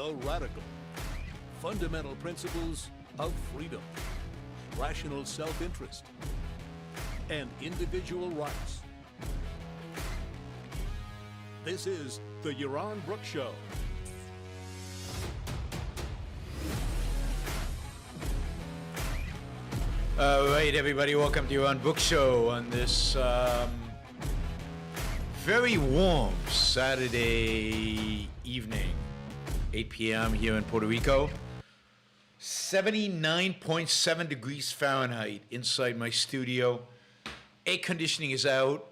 The Radical. Fundamental principles of freedom, rational self-interest, and individual rights. This is the Yaron Brook Show. All right, everybody, welcome to Yaron Brook Show on this very warm Saturday evening, 8 p.m. here in Puerto Rico. 79.7 degrees Fahrenheit inside my studio. Air conditioning is out.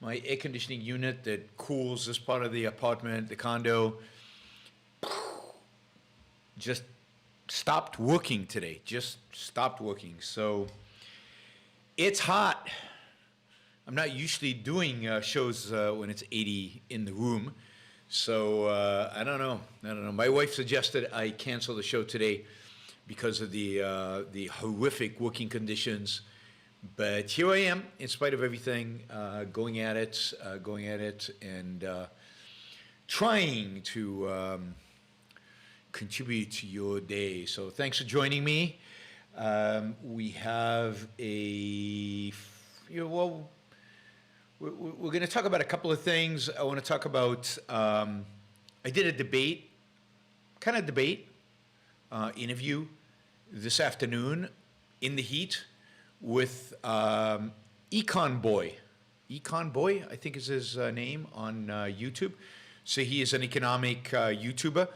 My air conditioning unit that cools this part of the apartment, the condo, just stopped working today. Just stopped working. So it's hot. I'm not usually doing shows when it's 80 in the room. So I don't know. My wife suggested I cancel the show today because of the horrific working conditions. But here I am, in spite of everything, going at it, and trying to contribute to your day. So thanks for joining me. We have we're going to talk about a couple of things. I want to talk about, I did a debate, interview this afternoon in the heat with Econ Boy. Econ Boy, I think is his name on YouTube. So he is an economic YouTuber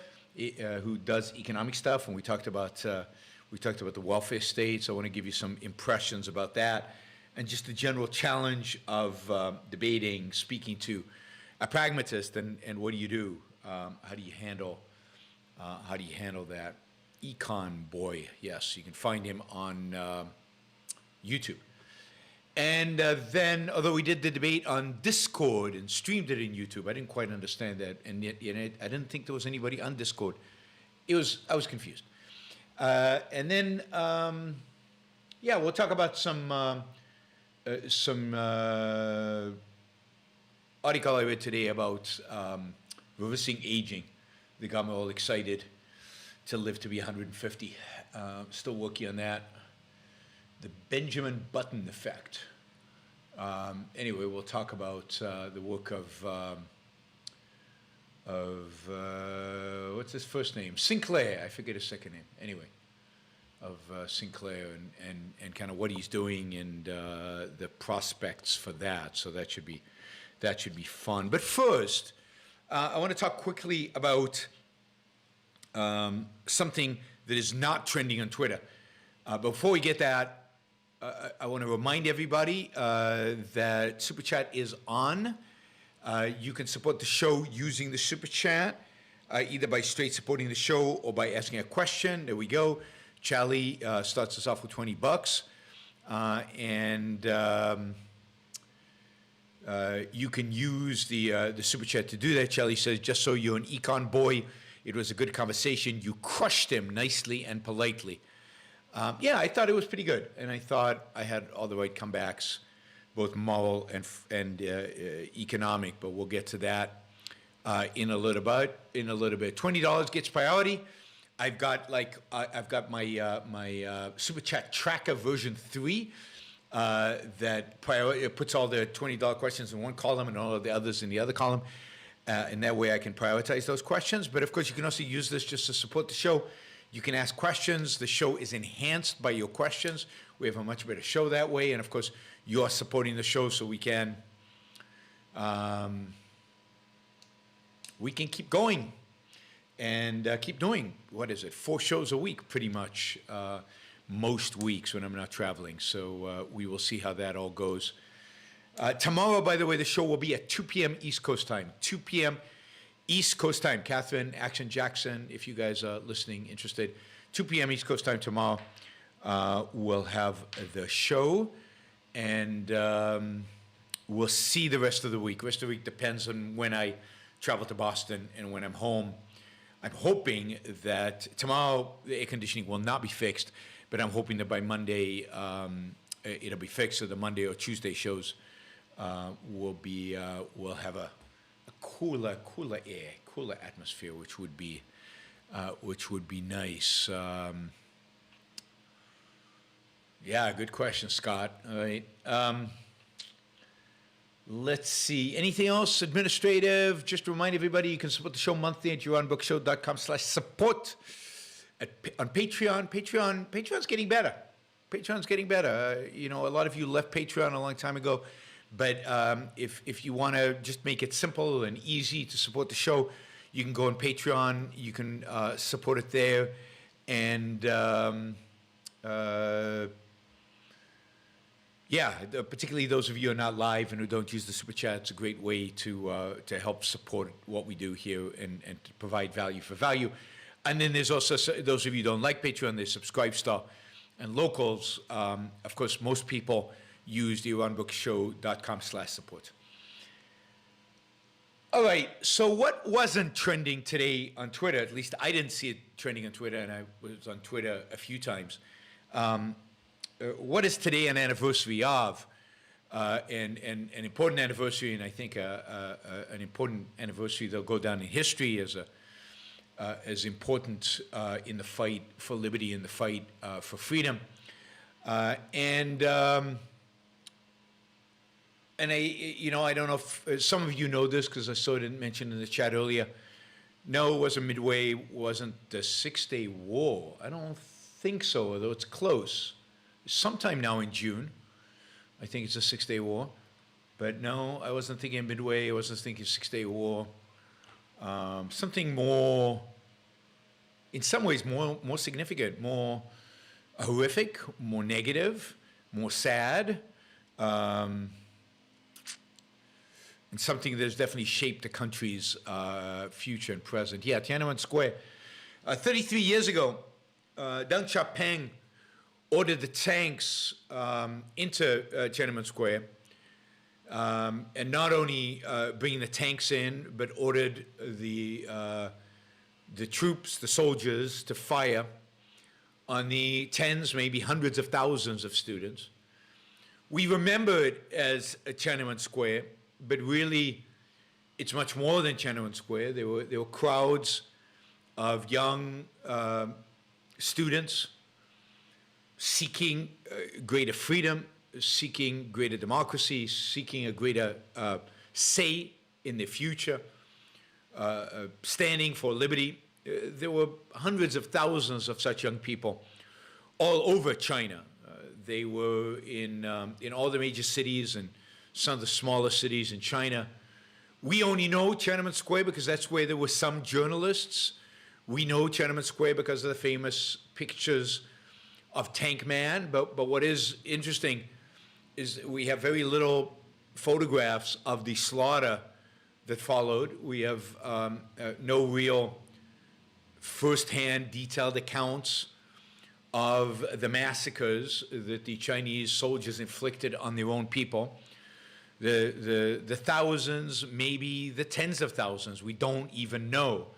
who does economic stuff, and we talked about the welfare state. So I want to give you some impressions about that, and just the general challenge of debating, speaking to a pragmatist, and what do you do? How do you handle that? Econ Boy, yes, you can find him on YouTube. And then, although we did the debate on Discord and streamed it in YouTube, I didn't quite understand that, and yet I didn't think there was anybody on Discord. I was confused. And then, we'll talk about some article I read today about reversing aging. They got me all excited to live to be 150. Still working on that. The Benjamin Button effect. Anyway, we'll talk about the work of what's his first name? Sinclair. I forget his second name. Anyway, of Sinclair and kind of what he's doing and the prospects for that. So that should be fun. But first, I want to talk quickly about something that is not trending on Twitter. Before we get that, I want to remind everybody that Super Chat is on. You can support the show using the Super Chat, either by straight supporting the show or by asking a question. There we go. Charlie starts us off with $20. You can use the Super Chat to do that. Charlie says, just so you're an Econ Boy, it was a good conversation. You crushed him nicely and politely. I thought it was pretty good, and I thought I had all the right comebacks, both moral and economic. But we'll get to that in a little bit. $20 gets priority. I've got my Super Chat Tracker version 3 that puts all the $20 questions in one column and all of the others in the other column. And that way I can prioritize those questions. But of course, you can also use this just to support the show. You can ask questions. The show is enhanced by your questions. We have a much better show that way. And of course, you're supporting the show so we can keep going and keep doing, 4 shows a week pretty much, most weeks when I'm not traveling. So we will see how that all goes. Tomorrow, by the way, the show will be at 2 p.m. East Coast time. 2 p.m. East Coast time. Catherine, Action Jackson, if you guys are listening, interested, 2 p.m. East Coast time tomorrow, we'll have the show, and we'll see the rest of the week. The rest of the week depends on when I travel to Boston and when I'm home. I'm hoping that tomorrow the air conditioning will not be fixed, but I'm hoping that by Monday it'll be fixed, so the Monday or Tuesday shows will have a cooler air, cooler atmosphere, which would be which would be nice. Yeah, good question, Scott. All right. Let's see. Anything else administrative? Just to remind everybody, you can support the show monthly at youronbrookshow.com/support. On Patreon. Patreon's getting better. Patreon's getting better. You know, a lot of you left Patreon a long time ago, but if you want to just make it simple and easy to support the show, you can go on Patreon. You can support it there, and yeah, particularly those of you who are not live and who don't use the super chat, it's a great way to help support what we do here and to provide value for value. And then there's also those of you who don't like Patreon, there's Subscribe Star and Locals. Of course, most people use the YBS.com/support. All right, so what wasn't trending today on Twitter? At least I didn't see it trending on Twitter, and I was on Twitter a few times. What is today an anniversary of? An important anniversary, and I think an important anniversary that'll go down in history as important in the fight for liberty, in the fight for freedom. And I don't know if some of you know this because I saw it mentioned in the chat earlier. No, it wasn't Midway, wasn't the Six-Day War. I don't think so, although it's close. Sometime now in June, I think it's a Six-Day War. But no, I wasn't thinking Midway, I wasn't thinking Six-Day War. Something more, in some ways, more significant, more horrific, more negative, more sad, and something that's definitely shaped the country's future and present. Yeah, Tiananmen Square. 33 years ago, Deng Xiaoping ordered the tanks into Tiananmen Square, and not only bringing the tanks in, but ordered the troops, the soldiers, to fire on the tens, maybe hundreds of thousands of students. We remember it as Tiananmen Square, but really, it's much more than Tiananmen Square. There were crowds of young students seeking greater freedom, seeking greater democracy, seeking a greater say in the future, standing for liberty. There were hundreds of thousands of such young people all over China. They were in all the major cities and some of the smaller cities in China. We only know Tiananmen Square because that's where there were some journalists. We know Tiananmen Square because of the famous pictures of Tank Man, but what is interesting is we have very little photographs of the slaughter that followed. We have no real first-hand detailed accounts of the massacres that the Chinese soldiers inflicted on their own people. The thousands, maybe the tens of thousands, we don't even know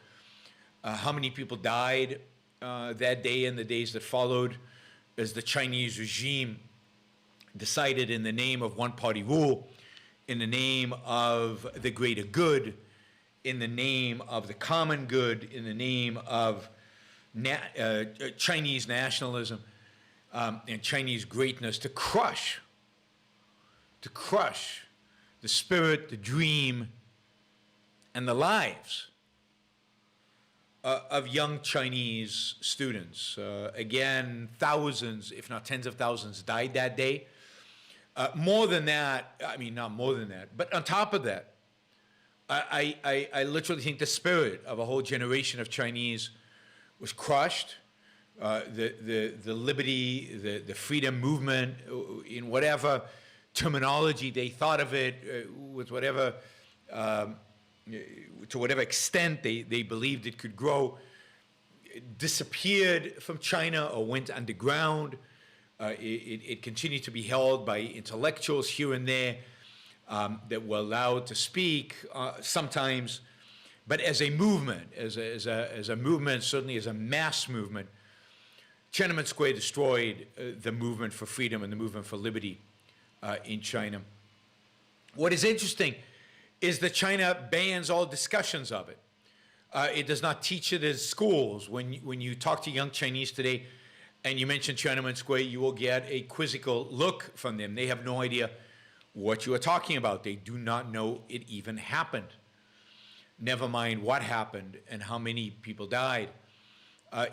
how many people died that day and the days that followed as the Chinese regime decided in the name of one-party rule, in the name of the greater good, in the name of the common good, in the name of Chinese nationalism and Chinese greatness, to crush the spirit, the dream, and the lives of young Chinese students. Again, thousands, if not tens of thousands, died that day. More than that, I mean, not more than that, but on top of that, I literally think the spirit of a whole generation of Chinese was crushed. The liberty, the freedom movement, in whatever terminology they thought of it, with whatever to whatever extent they believed it could grow, disappeared from China or went underground. It continued to be held by intellectuals here and there that were allowed to speak sometimes, but as a movement, as a movement, certainly as a mass movement, Tiananmen Square destroyed the movement for freedom and the movement for liberty in China. What is interesting is that China bans all discussions of it. It does not teach it as schools. When you talk to young Chinese today and you mention Tiananmen Square, you will get a quizzical look from them. They have no idea what you are talking about. They do not know it even happened. Never mind what happened and how many people died.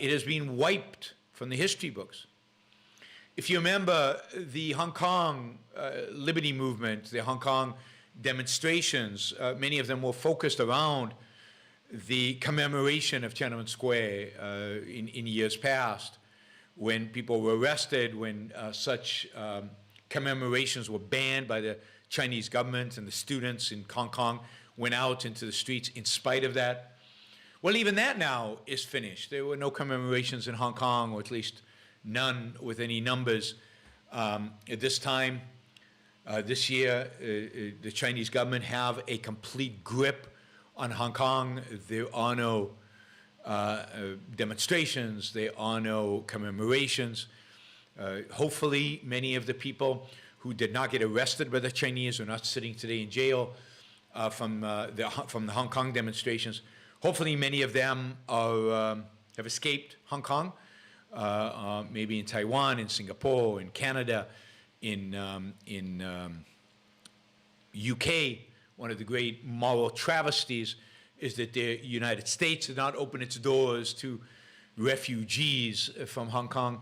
It has been wiped from the history books. If you remember the Hong Kong liberty movement, the Hong Kong demonstrations, many of them were focused around the commemoration of Tiananmen Square in years past, when people were arrested, when such commemorations were banned by the Chinese government, and the students in Hong Kong went out into the streets in spite of that. Well, even that now is finished. There were no commemorations in Hong Kong, or at least none with any numbers. At this time, this year, the Chinese government have a complete grip on Hong Kong. There are no demonstrations. There are no commemorations. Hopefully, many of the people who did not get arrested by the Chinese are not sitting today in jail from the Hong Kong demonstrations. Hopefully, many of them are, have escaped Hong Kong, maybe in Taiwan, in Singapore, in Canada, in UK. One of the great moral travesties is that the United States did not open its doors to refugees from Hong Kong.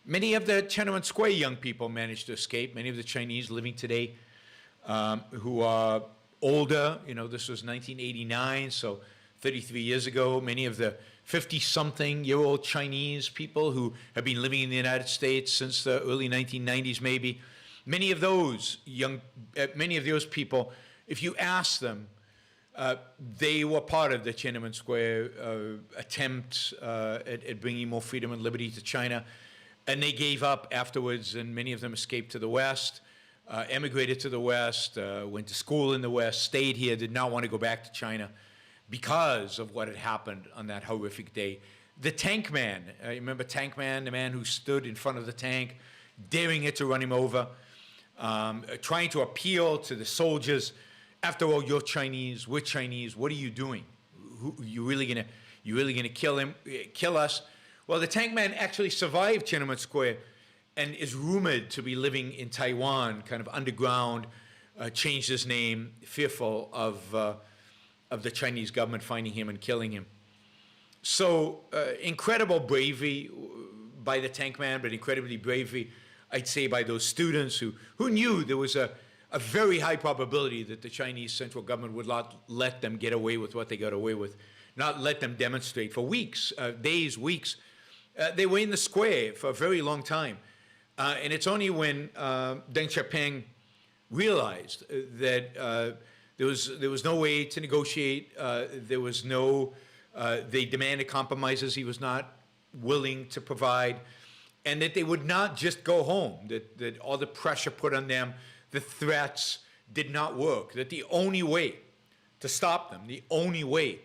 Many of the Tiananmen Square young people managed to escape. Many of the Chinese living today who are older, you know, this was 1989, so 33 years ago. Many of the 50-something-year-old Chinese people who have been living in the United States since the early 1990s, maybe. Many of those people, if you ask them, they were part of the Tiananmen Square attempt at bringing more freedom and liberty to China, and they gave up afterwards, and many of them escaped to the West, emigrated to the West, went to school in the West, stayed here, did not want to go back to China because of what had happened on that horrific day. The tank man, you remember Tank Man, the man who stood in front of the tank, daring it to run him over, trying to appeal to the soldiers. After all, you're Chinese, we're Chinese, what are you doing? You really gonna kill us? Well, the tank man actually survived Tiananmen Square and is rumored to be living in Taiwan, kind of underground, changed his name, fearful of the Chinese government finding him and killing him. So incredible bravery by the tank man, but incredibly bravery, I'd say, by those students who knew there was a very high probability that the Chinese central government would not let them get away with what they got away with, not let them demonstrate for weeks, days, weeks. They were in the square for a very long time. And it's only when Deng Xiaoping realized that there was no way to negotiate, there was no, they demanded compromises he was not willing to provide, and that they would not just go home, that all the pressure put on them, the threats did not work, that the only way to stop them, the only way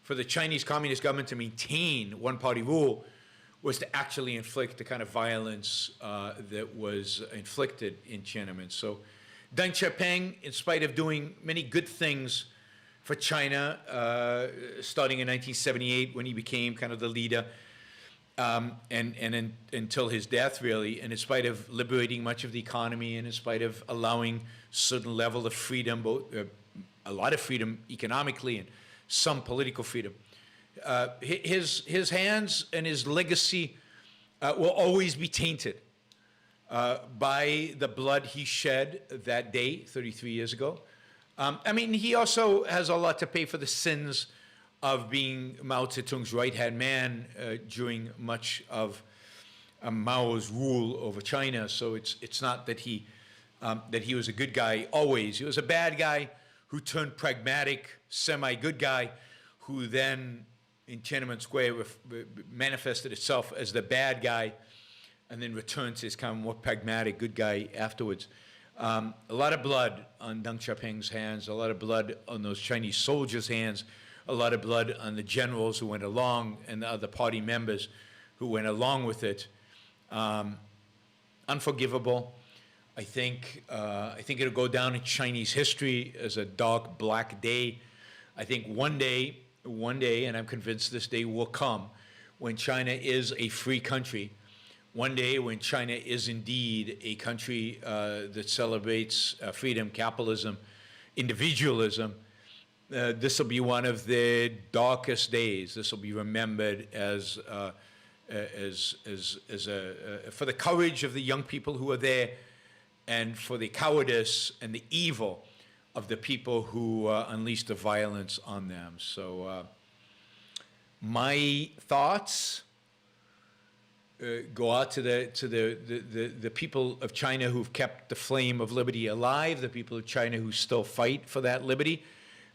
for the Chinese Communist government to maintain one-party rule was to actually inflict the kind of violence that was inflicted in Tiananmen. So Deng Xiaoping, in spite of doing many good things for China, starting in 1978 when he became kind of the leader, until his death, really, and in spite of liberating much of the economy, and in spite of allowing certain level of freedom, a lot of freedom economically and some political freedom, his hands and his legacy will always be tainted by the blood he shed that day, 33 years ago. I mean, he also has a lot to pay for the sins of being Mao Zedong's right-hand man during much of Mao's rule over China. So it's not that he was a good guy always. He was a bad guy who turned pragmatic, semi-good guy, who then in Tiananmen Square manifested itself as the bad guy, and then returned to his kind of more pragmatic good guy afterwards. A lot of blood on Deng Xiaoping's hands, a lot of blood on those Chinese soldiers' hands, a lot of blood on the generals who went along and the other party members who went along with it. Unforgivable. I think it'll go down in Chinese history as a dark, black day. I think one day, and I'm convinced this day will come, when China is a free country, one day when China is indeed a country that celebrates freedom, capitalism, individualism, this will be one of the darkest days. This will be remembered as for the courage of the young people who are there, and for the cowardice and the evil of the people who unleashed the violence on them. So my thoughts go out to the people of China who've kept the flame of liberty alive, the people of China who still fight for that liberty.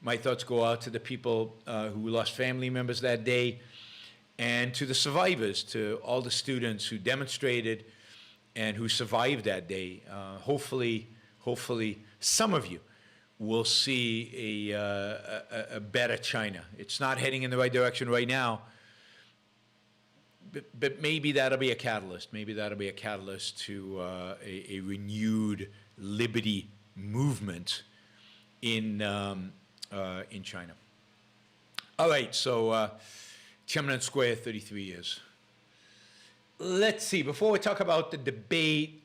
My thoughts go out to the people who lost family members that day, and to the survivors, to all the students who demonstrated and who survived that day. Hopefully some of you will see a better China. It's not heading in the right direction right now, but maybe that'll be a catalyst. Maybe that'll be a catalyst to a renewed liberty movement in China. All right, so Tiananmen Square, 33 years. Let's see, before we talk about the debate,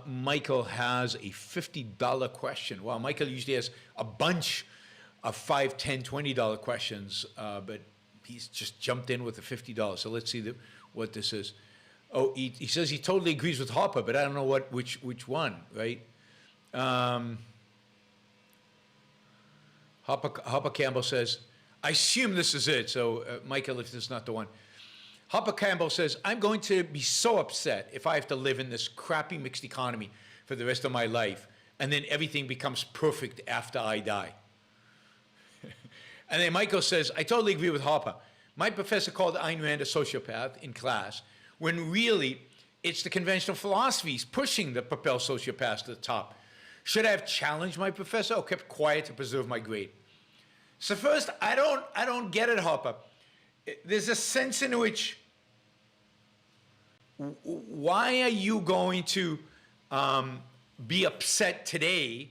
Michael has a $50 question. Wow, Michael usually has a bunch of $5, $10, $20 questions, but he's just jumped in with a $50. So let's see what this is. Oh, he says he totally agrees with Harper, but I don't know which one, right? Harper Campbell says, I assume this is it. So Michael, if this is not the one. Harper Campbell says, I'm going to be so upset if I have to live in this crappy mixed economy for the rest of my life, and then everything becomes perfect after I die. And then Michael says, I totally agree with Harper. My professor called Ayn Rand a sociopath in class, when really it's the conventional philosophies pushing the propel sociopaths to the top. Should I have challenged my professor or kept quiet to preserve my grade? So first, I don't get it, Harper. There's a sense in which, why are you going to be upset today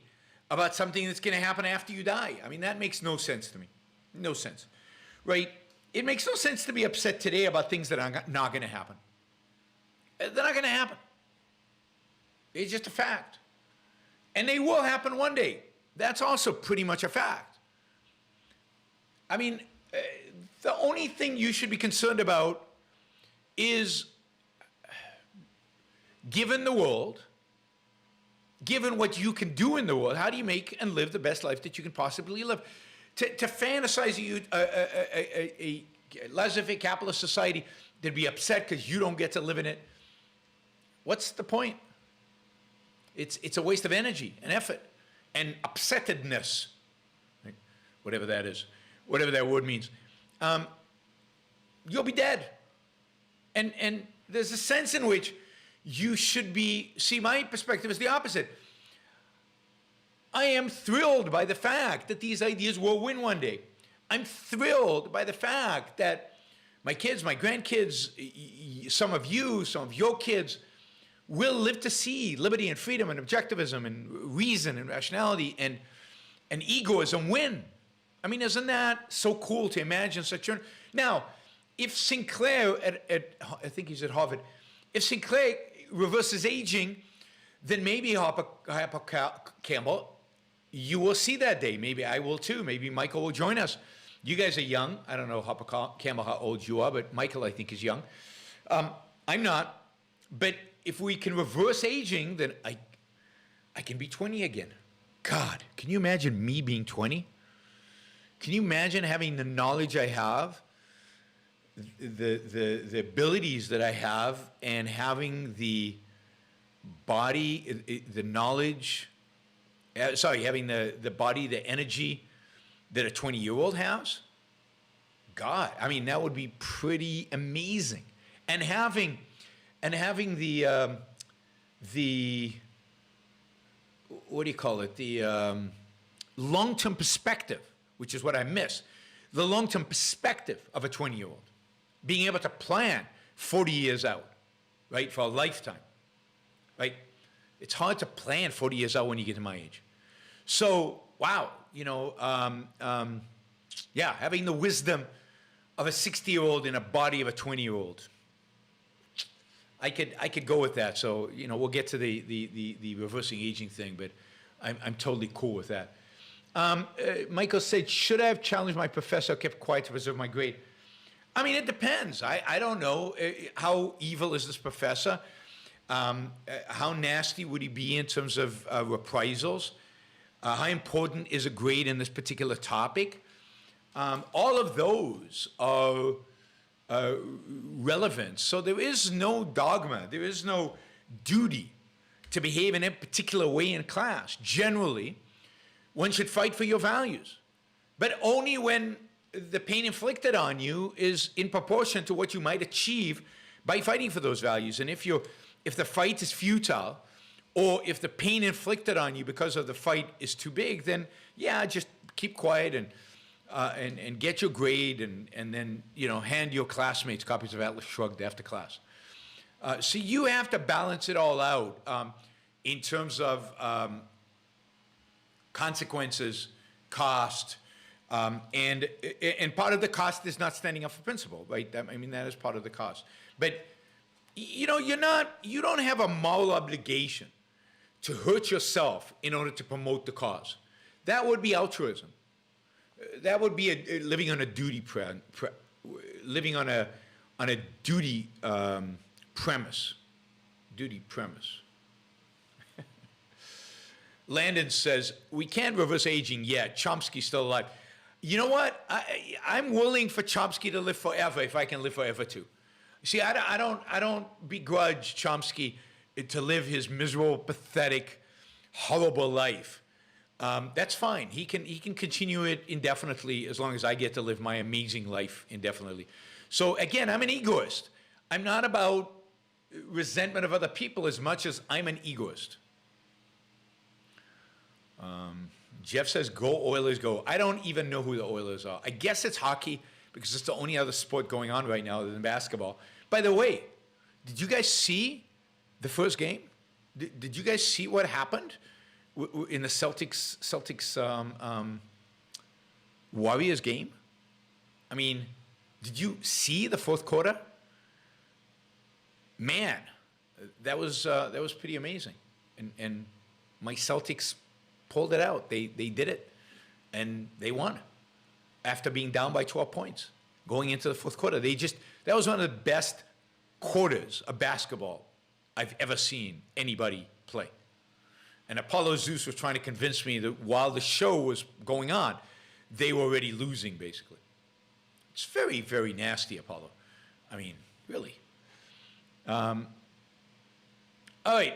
about something that's going to happen after you die? I mean, that makes no sense to me. No sense, right? It makes no sense to be upset today about things that are not going to happen. They're not going to happen. It's just a fact. And they will happen one day. That's also pretty much a fact. I mean, the only thing you should be concerned about is, given the world, given what you can do in the world, how do you make and live the best life that you can possibly live? To fantasize a laissez-faire capitalist society, to be upset because you don't get to live in it, what's the point? It's a waste of energy and effort and upsettedness, right? Whatever that is, whatever that word means. You'll be dead. And there's a sense in which you should be, see, my perspective is the opposite. I am thrilled by the fact that these ideas will win one day. I'm thrilled by the fact that my kids, my grandkids, some of you, some of your kids will live to see liberty and freedom and objectivism and reason and rationality and egoism win. I mean, isn't that so cool to imagine such a... Now, if Sinclair, I think he's at Harvard, if Sinclair reverses aging, then maybe Harper Campbell, you will see that day. Maybe I will too. Maybe Michael will join us. You guys are young. I don't know, Harper Campbell, how old you are, but Michael, I think, is young. I'm not. But if we can reverse aging, then I can be 20 again. God, can you imagine me being 20? Can you imagine having the knowledge I have, the abilities that I have, and having the body, the knowledge, having the body, the energy that a 20-year-old has? God, I mean, that would be pretty amazing. And having the what do you call it? The long-term perspective, which is what I miss. The long-term perspective of a 20-year-old. Being able to plan 40 years out, right, for a lifetime, right? It's hard to plan 40 years out when you get to my age. So, wow, Yeah, having the wisdom of a 60-year-old in a body of a 20-year-old. I could go with that. So, you know, we'll get to the reversing aging thing, but I'm totally cool with that. Michael said, should I have challenged my professor or kept quiet to preserve my grade? I mean, it depends. I don't know. How evil is this professor? How nasty would he be in terms of reprisals? How important is a grade in this particular topic? All of those are relevant. So there is no dogma. There is no duty to behave in a particular way in class. Generally, one should fight for your values, but only when the pain inflicted on you is in proportion to what you might achieve by fighting for those values. And if the fight is futile, or if the pain inflicted on you because of the fight is too big, then yeah, just keep quiet and get your grade, and then, you know, hand your classmates copies of Atlas Shrugged after class. So you have to balance it all out in terms of consequences, cost, and part of the cost is not standing up for principle, right? I mean, that is part of the cost. But you know, you don't have a moral obligation to hurt yourself in order to promote the cause. That would be altruism. That would be living on a duty living on a duty premise. Duty premise. Landon says, we can't reverse aging yet. Chomsky's still alive. You know what? I'm willing for Chomsky to live forever if I can live forever too. See, I don't begrudge Chomsky to live his miserable, pathetic, horrible life. That's fine. He can continue it indefinitely as long as I get to live my amazing life indefinitely. So again, I'm an egoist. I'm not about resentment of other people as much as I'm an egoist. Jeff says, go Oilers, go. I don't even know who the Oilers are. I guess it's hockey because it's the only other sport going on right now other than basketball. By the way, did you guys see the first game? Did you guys see what happened in the Celtics Warriors game? I mean, did you see the fourth quarter? Man, that was pretty amazing. And my Celtics pulled it out. They did it, and they won after being down by 12 points going into the fourth quarter. That was one of the best quarters of basketball I've ever seen anybody play. And Apollo Zeus was trying to convince me that while the show was going on, they were already losing, basically. It's very, very nasty, Apollo. I mean, really. All right.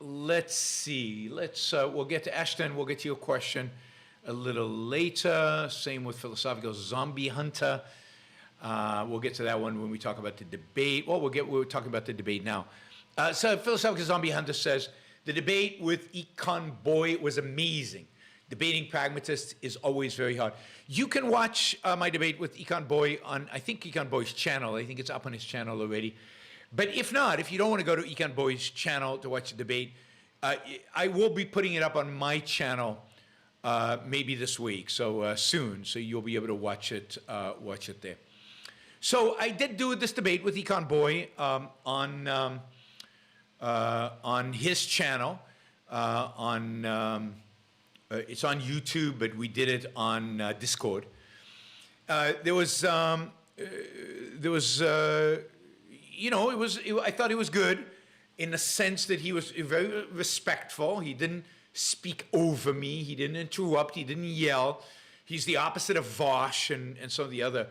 Let's see. We'll get to Ashton. We'll get to your question a little later. Same with Philosophical Zombie Hunter. We'll get to that one when we talk about the debate. Well, we're talking about the debate now. So Philosophical Zombie Hunter says, the debate with Econ Boy was amazing. Debating Pragmatist is always very hard. You can watch my debate with Econ Boy on, I think, Econ Boy's channel. I think it's up on his channel already. But if not, if you don't want to go to Econ Boy's channel to watch the debate, I will be putting it up on my channel maybe this week, so soon. So you'll be able to watch it there. So I did do this debate with Econ Boy on his channel. It's on YouTube, but we did it on Discord. There was I thought it was good in the sense that he was very respectful. He didn't speak over me. He didn't interrupt. He didn't yell. He's the opposite of Vosh and some of the other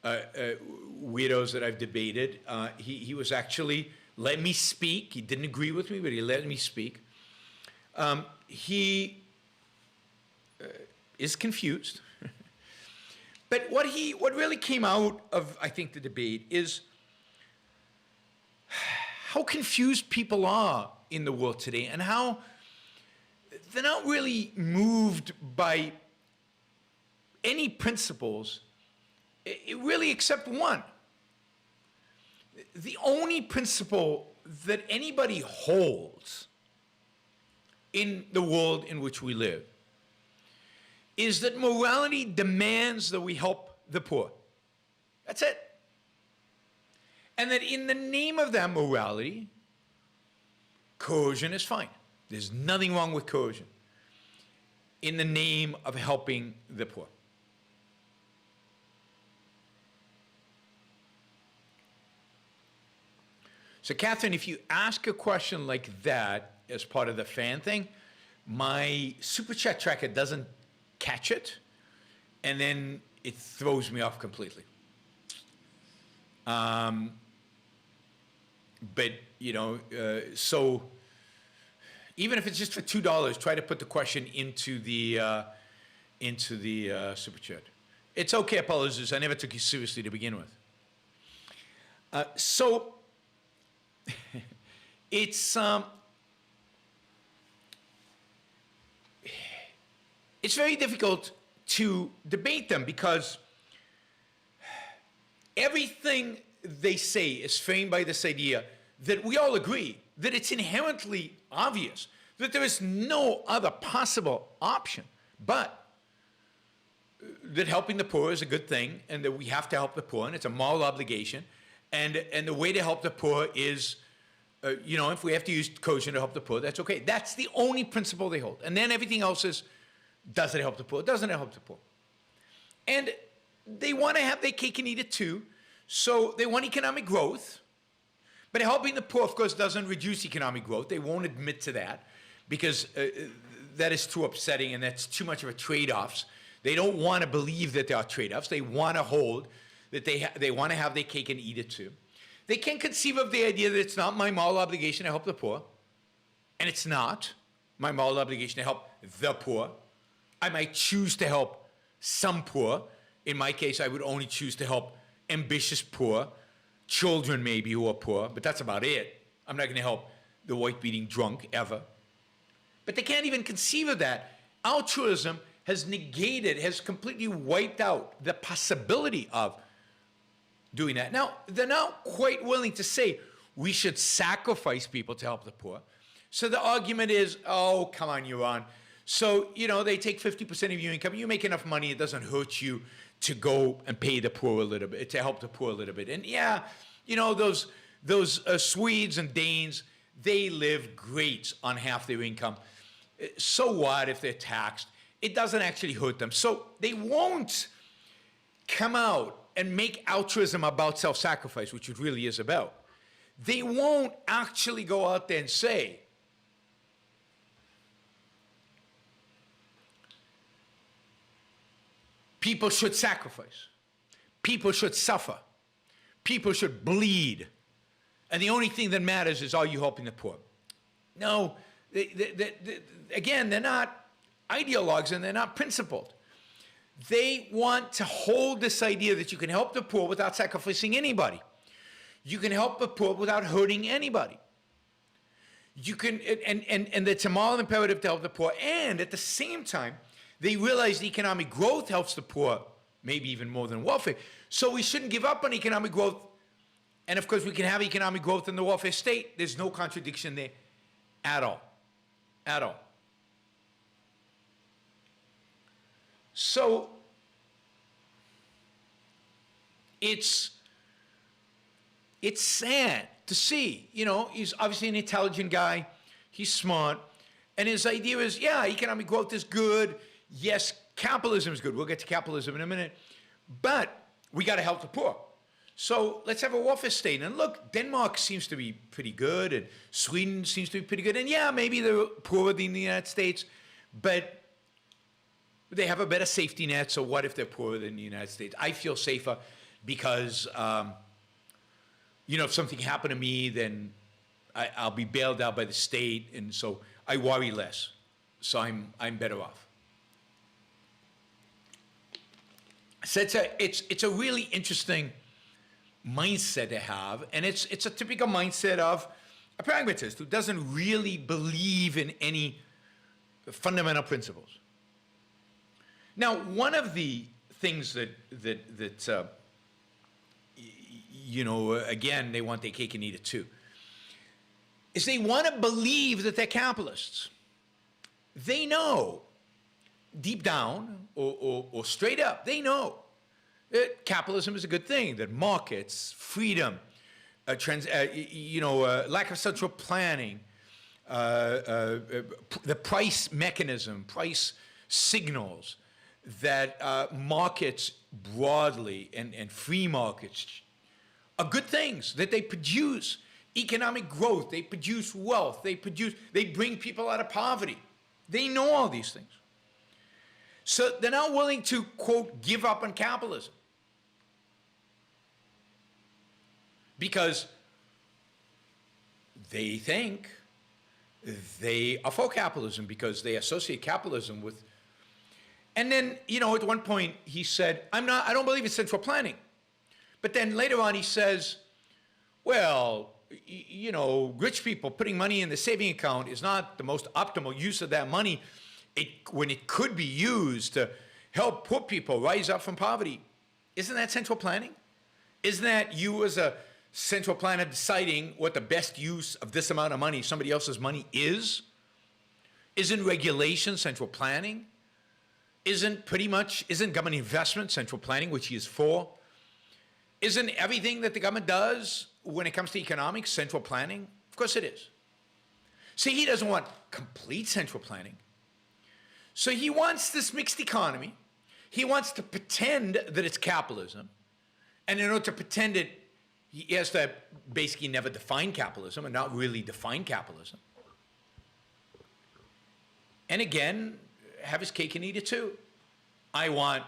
weirdos that I've debated. He was actually let me speak. He didn't agree with me, but he let me speak. He is confused. But what really came out of, I think, the debate is how confused people are in the world today and how they're not really moved by any principles, really except one. The only principle that anybody holds in the world in which we live is that morality demands that we help the poor. That's it. And that in the name of that morality, coercion is fine. There's nothing wrong with coercion in the name of helping the poor. So, Catherine, if you ask a question like that as part of the fan thing, my super chat tracker doesn't catch it, and then it throws me off completely. But you know, so even if it's just for $2, try to put the question into the super chat. It's okay, apologies. I never took you seriously to begin with. So it's very difficult to debate them because everything they say is framed by this idea that we all agree that it's inherently obvious that there is no other possible option but that helping the poor is a good thing and that we have to help the poor and it's a moral obligation and the way to help the poor is you know, if we have to use coercion to help the poor, that's okay. That's the only principle they hold. And then everything else is, does it help the poor? Doesn't it help the poor? And they want to have their cake and eat it too. So they want economic growth. But helping the poor, of course, doesn't reduce economic growth. They won't admit to that because that is too upsetting and that's too much of a trade-offs. They don't want to believe that there are trade-offs. They want to hold that they want to have their cake and eat it too. They can't conceive of the idea that it's not my moral obligation to help the poor. And it's not my moral obligation to help the poor. I might choose to help some poor. In my case, I would only choose to help ambitious poor, children maybe who are poor, but that's about it. I'm not going to help the white-beating drunk ever. But they can't even conceive of that. Altruism has negated, has completely wiped out the possibility of doing that. Now, they're not quite willing to say we should sacrifice people to help the poor. So the argument is, oh, come on, Yaron. So, you know, they take 50% of your income. You make enough money, it doesn't hurt you to go and pay the poor a little bit, to help the poor a little bit. And yeah, you know, those Swedes and Danes, they live great on half their income. So what if they're taxed? It doesn't actually hurt them. So they won't come out and make altruism about self-sacrifice, which it really is about. They won't actually go out there and say, people should sacrifice, people should suffer, people should bleed, and the only thing that matters is, are you helping the poor? No, again, they're not ideologues and they're not principled. They want to hold this idea that you can help the poor without sacrificing anybody. You can help the poor without hurting anybody. You can, and it's a moral imperative to help the poor. And at the same time, they realize the economic growth helps the poor, maybe even more than welfare. So we shouldn't give up on economic growth. And of course, we can have economic growth in the welfare state. There's no contradiction there at all. At all. So it's sad to see, you know, he's obviously an intelligent guy, he's smart, and his idea is, yeah, economic growth is good, yes, capitalism is good, we'll get to capitalism in a minute, but we got to help the poor. So let's have a welfare state. And look, Denmark seems to be pretty good, and Sweden seems to be pretty good, and yeah, maybe they're poorer than the United States, but they have a better safety net, so what if they're poorer than the United States? I feel safer because, you know, if something happened to me, then I'll be bailed out by the state, and so I worry less. So I'm better off. So it's a really interesting mindset to have, and it's a typical mindset of a pragmatist who doesn't really believe in any fundamental principles. Now, one of the things that you know, again, they want their cake and eat it too, is they want to believe that they're capitalists. They know deep down or straight up, they know that capitalism is a good thing, that markets, freedom, lack of central planning, the price mechanism, price signals that markets broadly and free markets are good things, that they produce economic growth, they produce wealth, they bring people out of poverty. They know all these things. So they're not willing to, quote, give up on capitalism. Because they think they are for capitalism, because they associate capitalism with. And then, at one point he said, I don't believe in central planning. But then later on he says, well, rich people putting money in the saving account is not the most optimal use of that money when it could be used to help poor people rise up from poverty. Isn't that central planning? Isn't that you as a central planner deciding what the best use of this amount of money, somebody else's money, is? Isn't regulation central planning? Isn't government investment central planning, which he is for? Isn't everything that the government does when it comes to economics central planning? Of course it is. See, he doesn't want complete central planning. So he wants this mixed economy. He wants to pretend that it's capitalism. And in order to pretend it, he has to basically never define capitalism and not really define capitalism. And again, have his cake and eat it too. I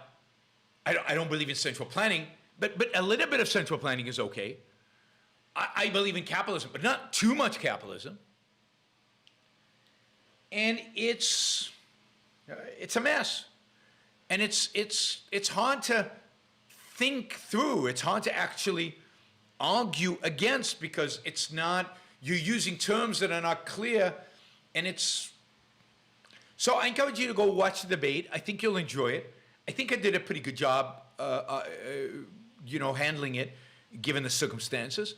don't believe in central planning, but a little bit of central planning is okay. I believe in capitalism, but not too much capitalism. And it's a mess. And it's hard to think through. It's hard to actually argue against, because you're using terms that are not clear, and so I encourage you to go watch the debate. I think you'll enjoy it. I think I did a pretty good job, handling it, given the circumstances.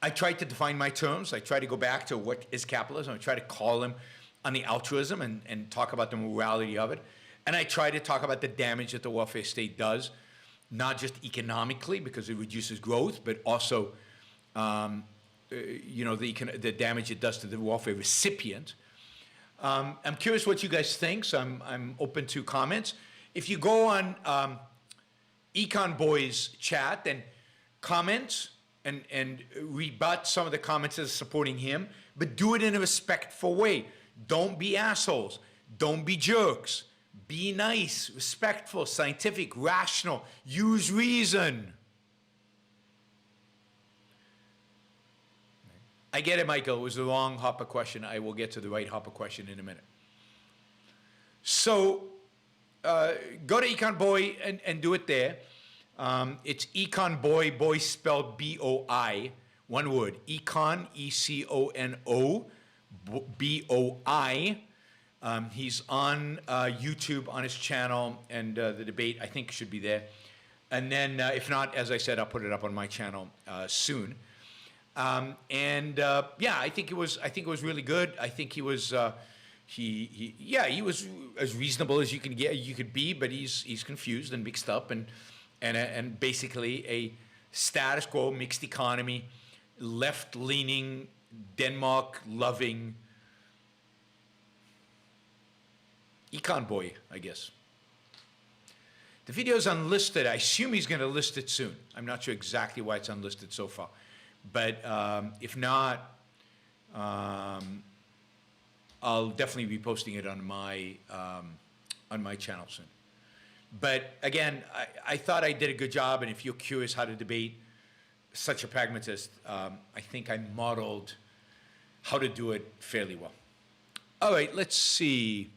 I tried to define my terms. I tried to go back to what is capitalism. I tried to call them on the altruism and talk about the morality of it. And I try to talk about the damage that the welfare state does, not just economically because it reduces growth, but also, the damage it does to the welfare recipient. I'm curious what you guys think, so I'm open to comments. If you go on Econ Boy's chat and comment and rebut some of the comments that are supporting him, but do it in a respectful way. Don't be assholes. Don't be jerks. Be nice, respectful, scientific, rational. Use reason. I get it, Michael. It was the wrong Hopper question. I will get to the right Hopper question in a minute. So go to Econ Boy and do it there. It's Econ Boy, boy spelled B-O-I, one word. Econ, E-C-O-N-O, B-O-I. He's on YouTube on his channel, and the debate, I think, should be there. And then, if not, as I said, I'll put it up on my channel soon. I think it was really good. I think he was he was as reasonable as you could be, but he's confused and mixed up, and basically a status quo, mixed economy, left-leaning, Denmark-loving Econ Boy, I guess. The video is unlisted. I assume he's going to list it soon. I'm not sure exactly why it's unlisted so far. But if not, I'll definitely be posting it on my channel soon. But again, I thought I did a good job, and if you're curious how to debate such a pragmatist, I think I modeled how to do it fairly well. All right, let's see.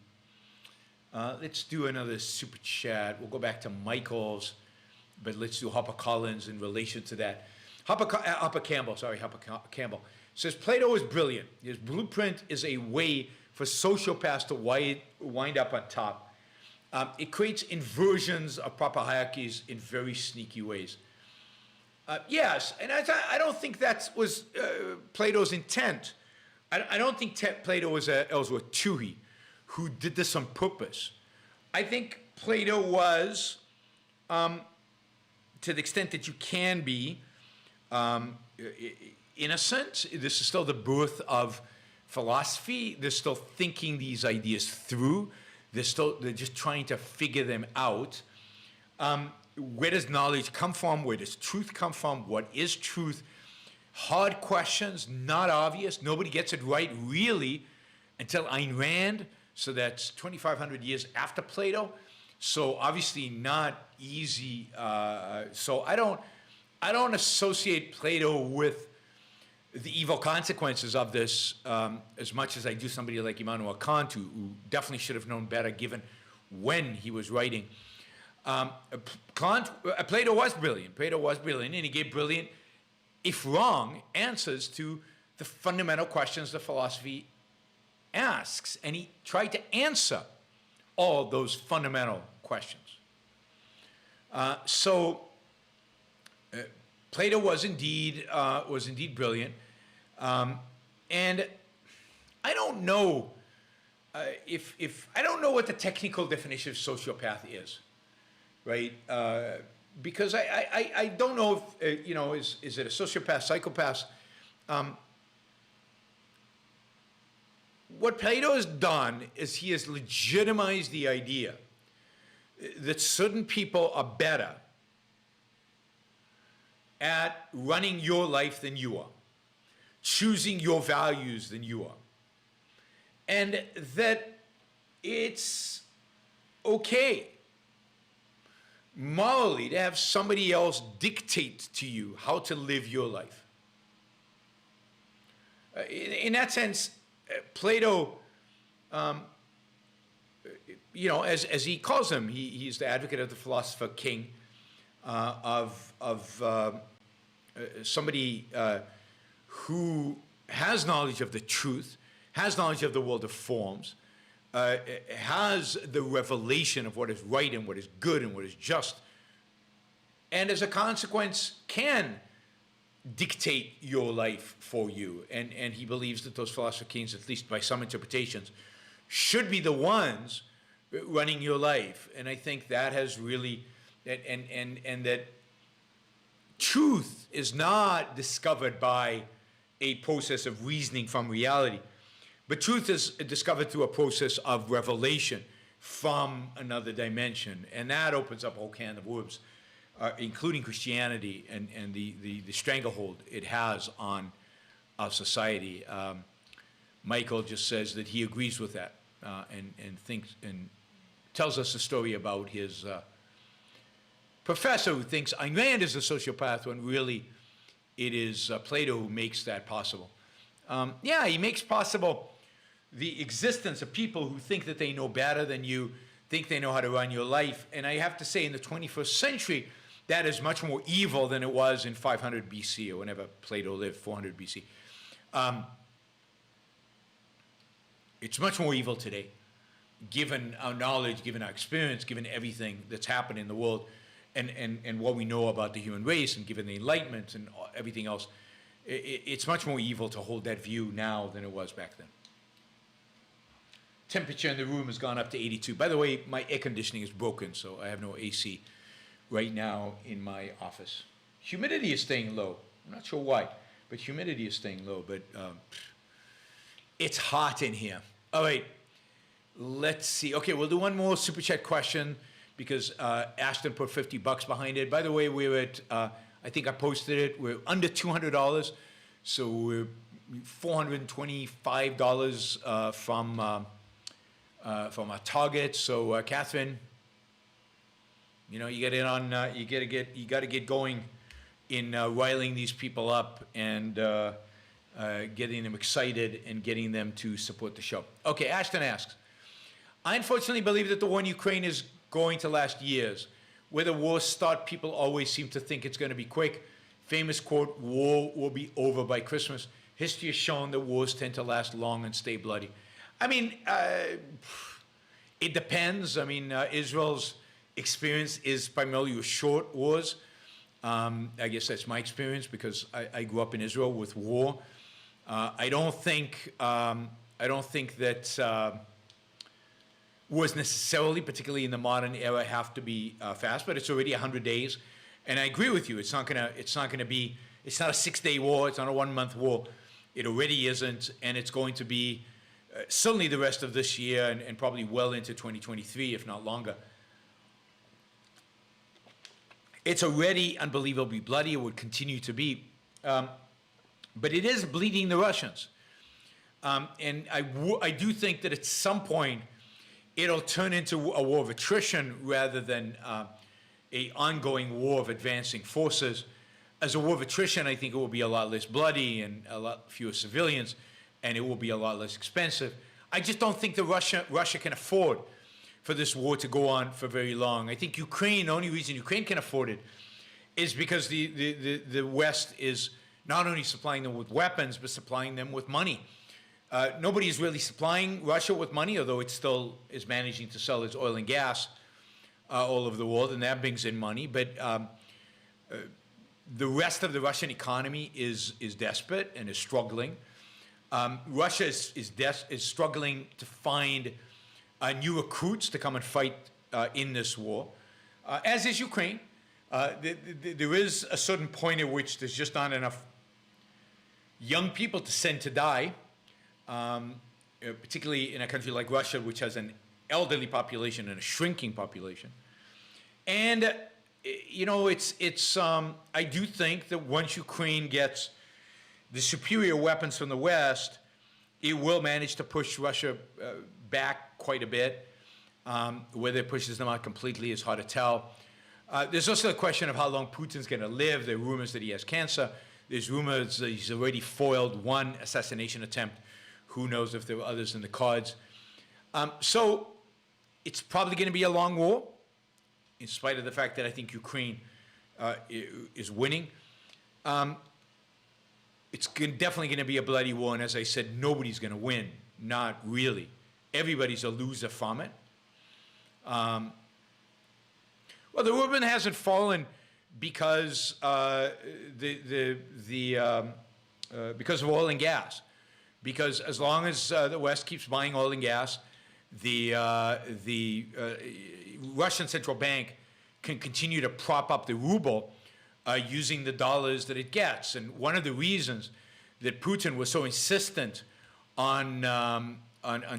Let's do another super chat. We'll go back to Michael's, but let's do Hopper Collins in relation to that. Hopper Campbell says, Plato is brilliant. His blueprint is a way for sociopaths to wind up on top. It creates inversions of proper hierarchies in very sneaky ways. Yes, and I don't think that was Plato's intent. I don't think Plato was Ellsworth Toohey, who did this on purpose. I think Plato was, to the extent that you can be, innocent. This is still the birth of philosophy. They're still thinking these ideas through. They're just trying to figure them out. Where does knowledge come from? Where does truth come from? What is truth? Hard questions, not obvious. Nobody gets it right, really, until Ayn Rand. So that's 2,500 years after Plato. So obviously not easy. So I don't associate Plato with the evil consequences of this as much as I do somebody like Immanuel Kant, who definitely should have known better given when he was writing. Plato was brilliant. Plato was brilliant, and he gave brilliant, if wrong, answers to the fundamental questions that philosophy asks. And he tried to answer all those fundamental questions. Plato was indeed brilliant. And I don't know if I don't know what the technical definition of sociopath is, right? Because I don't know if, is it a sociopath, psychopath? What Plato has done is he has legitimized the idea that certain people are better at running your life than you are, choosing your values than you are, and that it's okay morally to have somebody else dictate to you how to live your life. In that sense, Plato, as he calls him, he's the advocate of the philosopher king, of somebody who has knowledge of the truth, has knowledge of the world of forms, has the revelation of what is right and what is good and what is just, and as a consequence can dictate your life for you. And he believes that those philosopher kings, at least by some interpretations, should be the ones running your life. And I think that has really, and that truth is not discovered by a process of reasoning from reality, but truth is discovered through a process of revelation from another dimension. And that opens up a whole can of worms, including Christianity and the stranglehold it has on our society. Michael just says that he agrees with that, and thinks and tells us a story about his professor who thinks Ayn Rand is a sociopath when really it is Plato who makes that possible. He makes possible the existence of people who think that they know better than you, think they know how to run your life. And I have to say, in the 21st century, that is much more evil than it was in 500 BC or whenever Plato lived, 400 BC. It's much more evil today, given our knowledge, given our experience, given everything that's happened in the world, and what we know about the human race, and given the Enlightenment and everything else. It's much more evil to hold that view now than it was back then. Temperature in the room has gone up to 82. By the way, my air conditioning is broken, so I have no AC right now in my office. Humidity is staying low. I'm not sure why, but humidity is staying low. But it's hot in here. All right, let's see. Okay, we'll do one more Super Chat question because Ashton put $50 behind it. By the way, we're at, I think I posted it, we're under $200. So we're $425 from our target. So Catherine, you get in on, you got to get going in riling these people up and getting them excited and getting them to support the show. Okay, Ashton asks, I unfortunately believe that the war in Ukraine is going to last years. Where the wars start, people always seem to think it's going to be quick. Famous quote, war will be over by Christmas. History has shown that wars tend to last long and stay bloody. I mean, it depends. I mean, Israel's experience is primarily with short wars. I guess that's my experience because I grew up in Israel with war. I don't think that wars necessarily, particularly in the modern era, have to be fast, but it's already 100 days. And I agree with you. It's not gonna be, it's not a 6-day war. It's not a 1-month war. It already isn't. And it's going to be certainly the rest of this year and probably well into 2023, if not longer. It's already unbelievably bloody. It would continue to be. But it is bleeding the Russians. And I do think that at some point, it'll turn into a war of attrition rather than a ongoing war of advancing forces. As a war of attrition, I think it will be a lot less bloody and a lot fewer civilians, and it will be a lot less expensive. I just don't think that Russia can afford for this war to go on for very long. I think Ukraine, the only reason Ukraine can afford it is because the West is not only supplying them with weapons, but supplying them with money. Nobody is really supplying Russia with money, although it still is managing to sell its oil and gas all over the world, and that brings in money. But the rest of the Russian economy is desperate and is struggling. Russia is struggling to find new recruits to come and fight in this war, as is Ukraine. There is a certain point at which there's just not enough young people to send to die, particularly in a country like Russia, which has an elderly population and a shrinking population. And you know, I do think that once Ukraine gets the superior weapons from the West, it will manage to push Russia back quite a bit. Whether it pushes them out completely is hard to tell. There's also a question of how long Putin's going to live. There are rumors that he has cancer. There's rumors that he's already foiled one assassination attempt. Who knows if there are others in the cards. So it's probably going to be a long war, in spite of the fact that I think Ukraine is winning. It's definitely going to be a bloody war, and as I said, nobody's going to win. Not really. Everybody's a loser from it. Well, the ruble hasn't fallen because because of oil and gas. Because as long as the West keeps buying oil and gas, the Russian central bank can continue to prop up the ruble using the dollars that it gets. And one of the reasons that Putin was so insistent on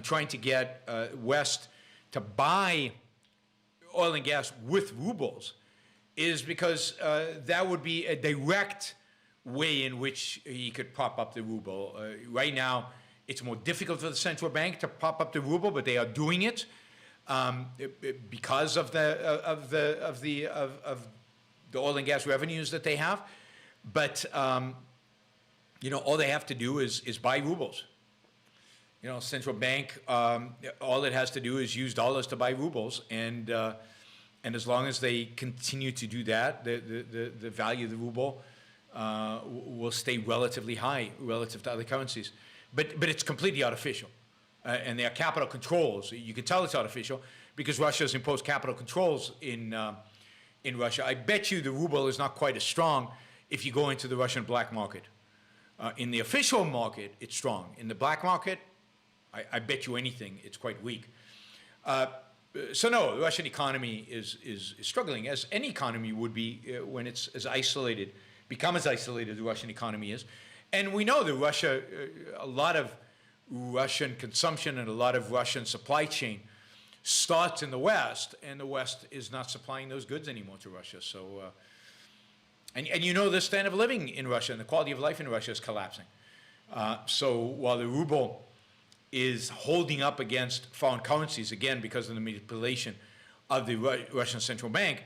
trying to get West to buy oil and gas with rubles is because that would be a direct way in which he could prop up the ruble. Right now, it's more difficult for the central bank to prop up the ruble, but they are doing it because of the oil and gas revenues that they have. But you know, all they have to do is buy rubles. You know, central bank, all it has to do is use dollars to buy rubles, and as long as they continue to do that, the value of the ruble will stay relatively high relative to other currencies. But it's completely artificial. And there are capital controls. You can tell it's artificial because Russia has imposed capital controls in Russia. I bet you the ruble is not quite as strong if you go into the Russian black market. In the official market, it's strong. In the black market, I bet you anything, it's quite weak. So no, the Russian economy is struggling, as any economy would be when it's as isolated, become as isolated as the Russian economy is. And we know that Russia, a lot of Russian consumption and a lot of Russian supply chain starts in the West, and the West is not supplying those goods anymore to Russia. So, and you know the standard of living in Russia and the quality of life in Russia is collapsing. So while the ruble is holding up against foreign currencies, again, because of the manipulation of the Russian central bank,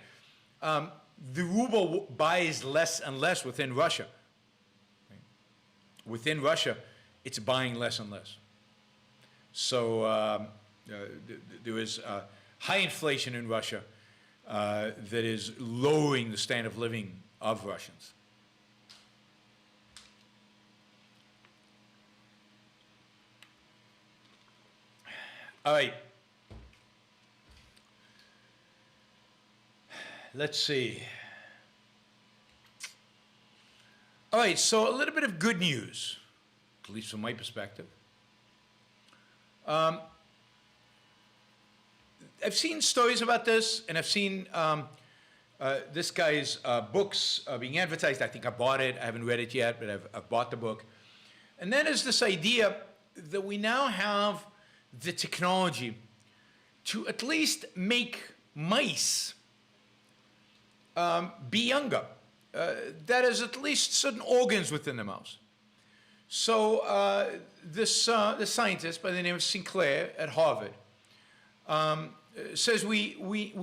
the ruble buys less and less within Russia. Within Russia, it's buying less and less. So there is high inflation in Russia that is lowering the standard of living of Russians. All right. Let's see. All right, so a little bit of good news, at least from my perspective. I've seen stories about this, and I've seen this guy's books being advertised. I think I bought it. I haven't read it yet, but I've bought the book. And then there's this idea that we now have the technology to at least make mice be younger. That is, at least certain organs within the mouse. So this scientist by the name of Sinclair at Harvard says we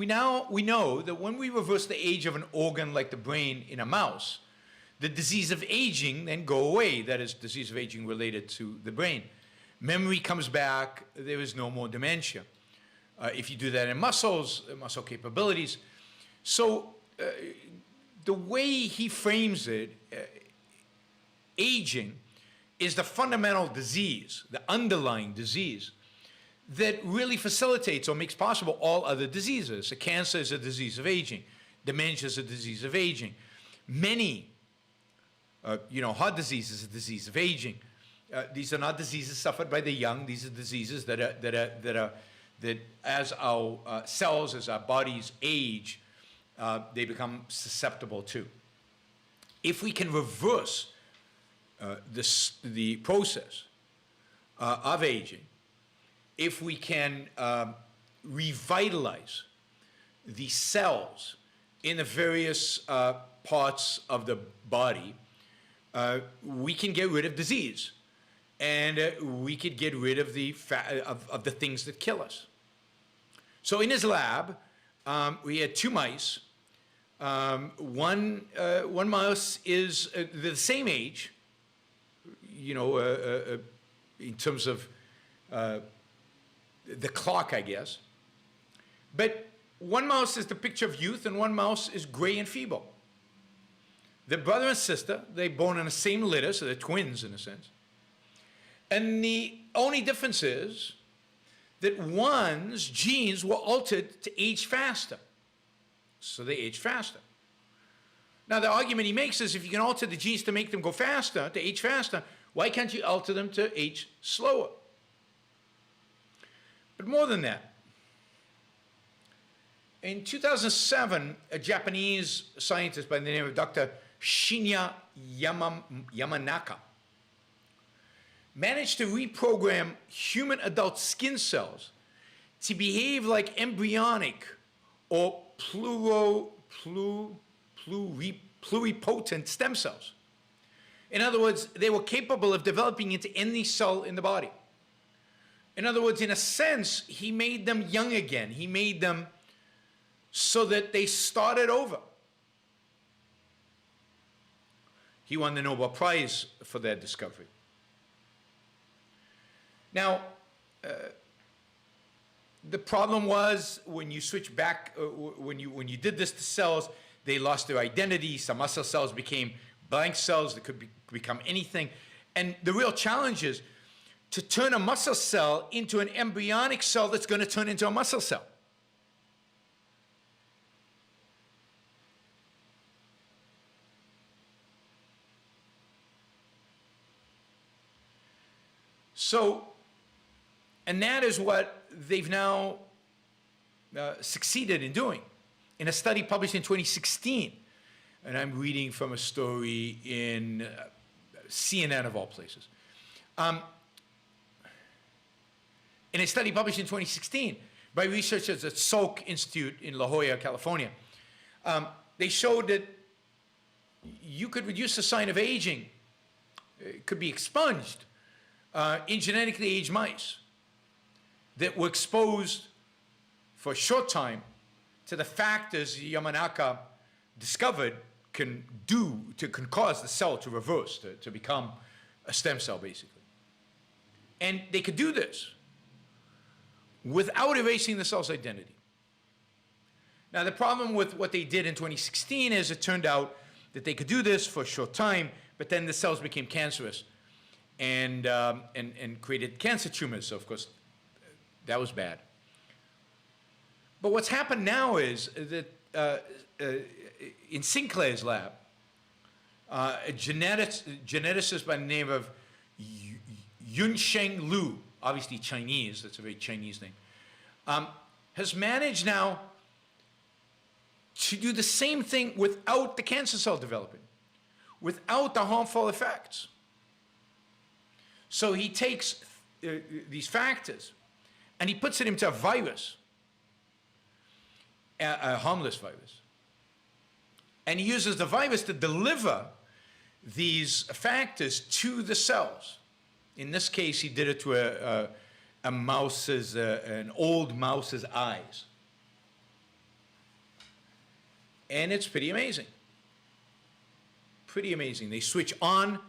know that when we reverse the age of an organ like the brain in a mouse, the disease of aging then go away. That is, disease of aging related to the brain. Memory comes back. There is no more dementia. If you do that in muscles, muscle capabilities. So the way he frames it, aging is the fundamental disease, the underlying disease, that really facilitates or makes possible all other diseases. So cancer is a disease of aging. Dementia is a disease of aging. Many, heart disease is a disease of aging. These are not diseases suffered by the young. These are diseases that as our cells, as our bodies age, they become susceptible to. If we can reverse the process of aging, if we can revitalize the cells in the various parts of the body, we can get rid of disease, and we could get rid of the things that kill us. So in his lab, we had two mice. One mouse is the same age, in terms of the clock, I guess. But one mouse is the picture of youth, and one mouse is gray and feeble. They're brother and sister. They're born in the same litter, so they're twins in a sense. And the only difference is that one's genes were altered to age faster. So they age faster. Now, the argument he makes is if you can alter the genes to make them go faster, to age faster, why can't you alter them to age slower? But more than that, in 2007, a Japanese scientist by the name of Dr. Shinya Yamanaka managed to reprogram human adult skin cells to behave like embryonic or pluripotent stem cells. In other words, they were capable of developing into any cell in the body. In other words, in a sense, he made them young again. He made them so that they started over. He won the Nobel Prize for that discovery. Now, the problem was when you switch back, when you did this to cells, they lost their identity. Some muscle cells became blank cells that could become anything. And the real challenge is to turn a muscle cell into an embryonic cell that's going to turn into a muscle cell. So, and that is what they've now succeeded in doing in a study published in 2016. And I'm reading from a story in CNN of all places. In a study published in 2016 by researchers at Salk Institute in La Jolla, California, they showed that you could reduce the sign of aging. It could be expunged in genetically aged mice that were exposed for a short time to the factors Yamanaka discovered can cause the cell to reverse, to become a stem cell, basically. And they could do this without erasing the cell's identity. Now, the problem with what they did in 2016 is it turned out that they could do this for a short time, but then the cells became cancerous and created cancer tumors. So, of course, that was bad. But what's happened now is that in Sinclair's lab, a geneticist by the name of Yunsheng Liu, obviously Chinese, that's a very Chinese name, has managed now to do the same thing without the cancer cell developing, without the harmful effects. So he takes these factors and he puts it into a virus, a harmless virus. And he uses the virus to deliver these factors to the cells. In this case, he did it to a mouse's, an old mouse's eyes. And it's pretty amazing. Pretty amazing. They switch on.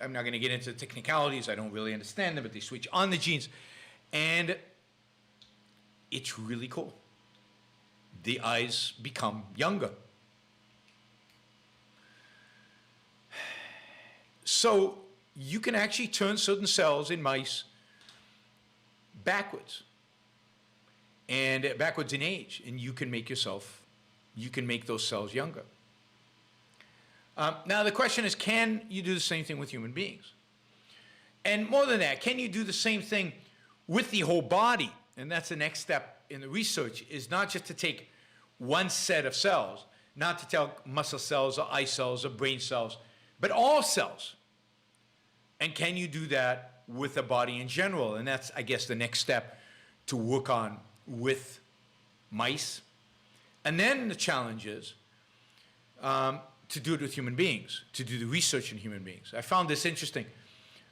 I'm not going to get into the technicalities. I don't really understand them, but they switch on the genes. And it's really cool. The eyes become younger. So you can actually turn certain cells in mice backwards. And backwards in age. And you can make those cells younger. Now the question is, can you do the same thing with human beings? And more than that, can you do the same thing with the whole body? And that's the next step in the research, is not just to take one set of cells, not to tell muscle cells or eye cells or brain cells, but all cells. And can you do that with the body in general? And that's, I guess, the next step to work on with mice. And then the challenge is to do it with human beings, to do the research in human beings. I found this interesting,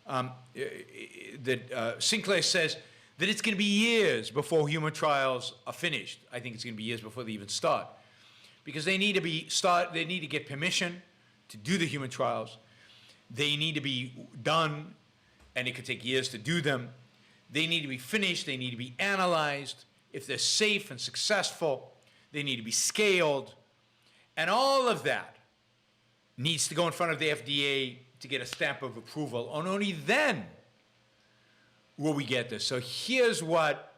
that Sinclair says that it's going to be years before human trials are finished. I think it's going to be years before they even start, because they need to get permission to do the human trials. They need to be done, and it could take years to do them. They need to be finished. They need to be analyzed. If they're safe and successful, they need to be scaled. And all of that needs to go in front of the FDA to get a stamp of approval. And only then will we get this. So here's what,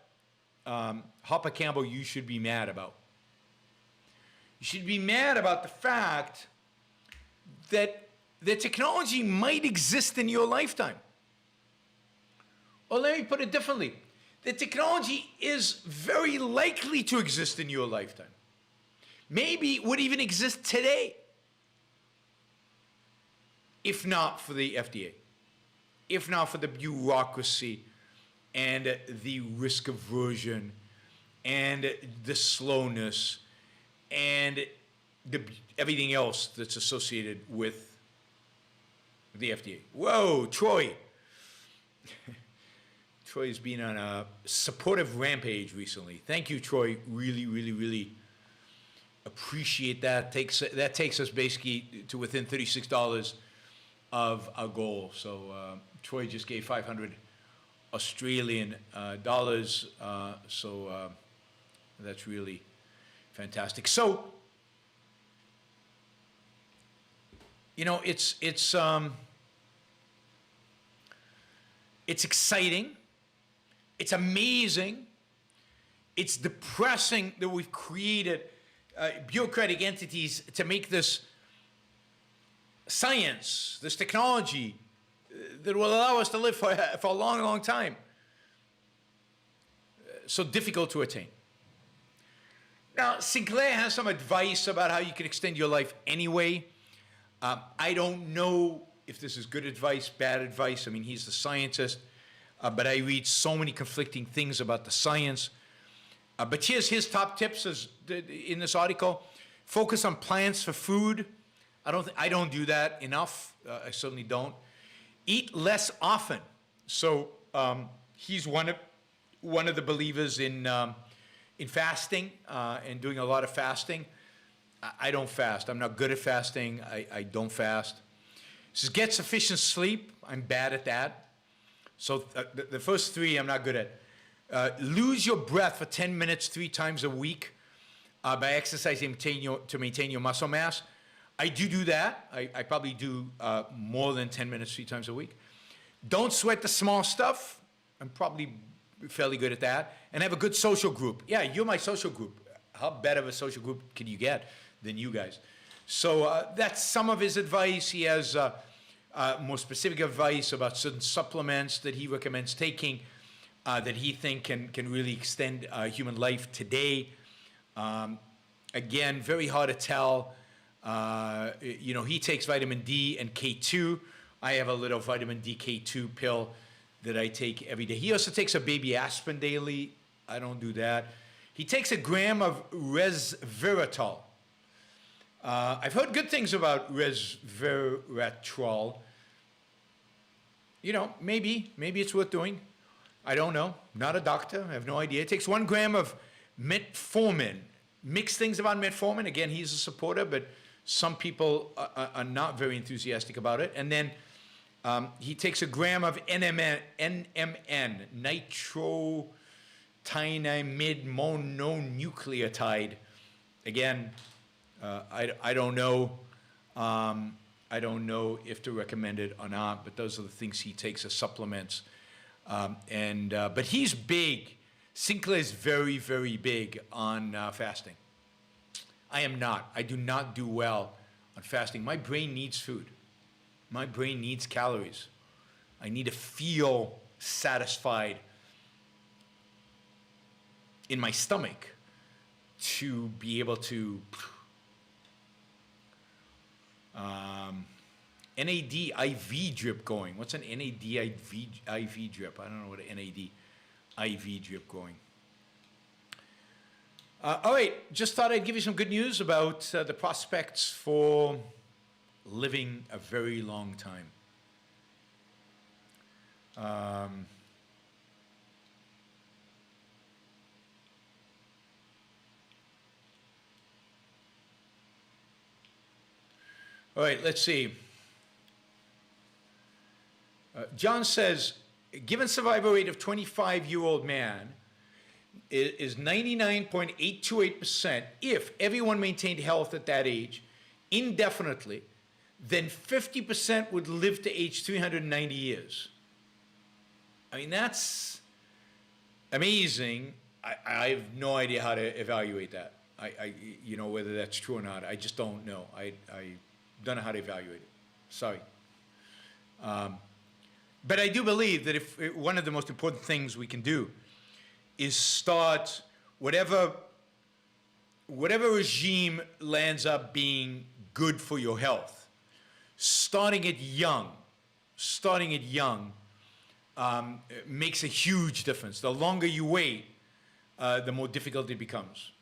Hopper Campbell, you should be mad about. You should be mad about the fact that the technology might exist in your lifetime. Or let me put it differently. The technology is very likely to exist in your lifetime. Maybe it would even exist today, if not for the FDA, if not for the bureaucracy and the risk aversion and the slowness and everything else that's associated with the FDA. Whoa, Troy. Troy's been on a supportive rampage recently. Thank you, Troy. Really, really, really appreciate that. That takes us basically to within $36 of our goal. So Troy just gave 500 Australian dollars. So that's really fantastic. So, you know, it's exciting. It's amazing. It's depressing that we've created bureaucratic entities to make this science, this technology that will allow us to live for a long, long time, so difficult to attain. Now, Sinclair has some advice about how you can extend your life anyway. I don't know if this is good advice, bad advice. I mean, he's the scientist, but I read so many conflicting things about the science. But here's his top tips in this article. Focus on plants for food. I don't do that enough. I certainly don't. Eat less often. So he's one of the believers in fasting and doing a lot of fasting. I don't fast. I'm not good at fasting. I don't fast. He says, get sufficient sleep. I'm bad at that. So the first three I'm not good at. Lose your breath for 10 minutes 3 times a week by exercising to maintain your muscle mass. I do that. I probably do more than 10 minutes 3 times a week. Don't sweat the small stuff. I'm probably fairly good at that. And have a good social group. Yeah, you're my social group. How better of a social group can you get than you guys? So that's some of his advice. He has more specific advice about certain supplements that he recommends taking. that he think can really extend human life today. Again, very hard to tell. You know, he takes vitamin D and K2. I have a little vitamin D K2 pill that I take every day. He also takes a baby aspirin daily. I don't do that. He takes a gram of resveratrol. I've heard good things about resveratrol. You know, maybe it's worth doing. I don't know. Not a doctor. I have no idea. It takes 1 gram of metformin. Mixed things about metformin. Again, he's a supporter, but some people are not very enthusiastic about it. And then he takes a gram of NMN, nitrotinamide mononucleotide. Again, I don't know. I don't know if to recommend it or not, but those are the things he takes as supplements. But he's big. Sinclair is very, very big on fasting. I am not. I do not do well on fasting. My brain needs food. My brain needs calories. I need to feel satisfied in my stomach to be able to NAD IV drip going. What's an NAD IV drip? I don't know what an NAD IV drip going. All right, just thought I'd give you some good news about the prospects for living a very long time. All right, let's see. John says, given survival rate of 25-year-old man is 99.828%. If everyone maintained health at that age indefinitely, then 50% would live to age 390 years. I mean, that's amazing. I have no idea how to evaluate that. You know, whether that's true or not. I just don't know. I don't know how to evaluate it. Sorry. But I do believe that if one of the most important things we can do is start whatever regime lands up being good for your health, starting it young makes a huge difference. The longer you wait, the more difficult it becomes.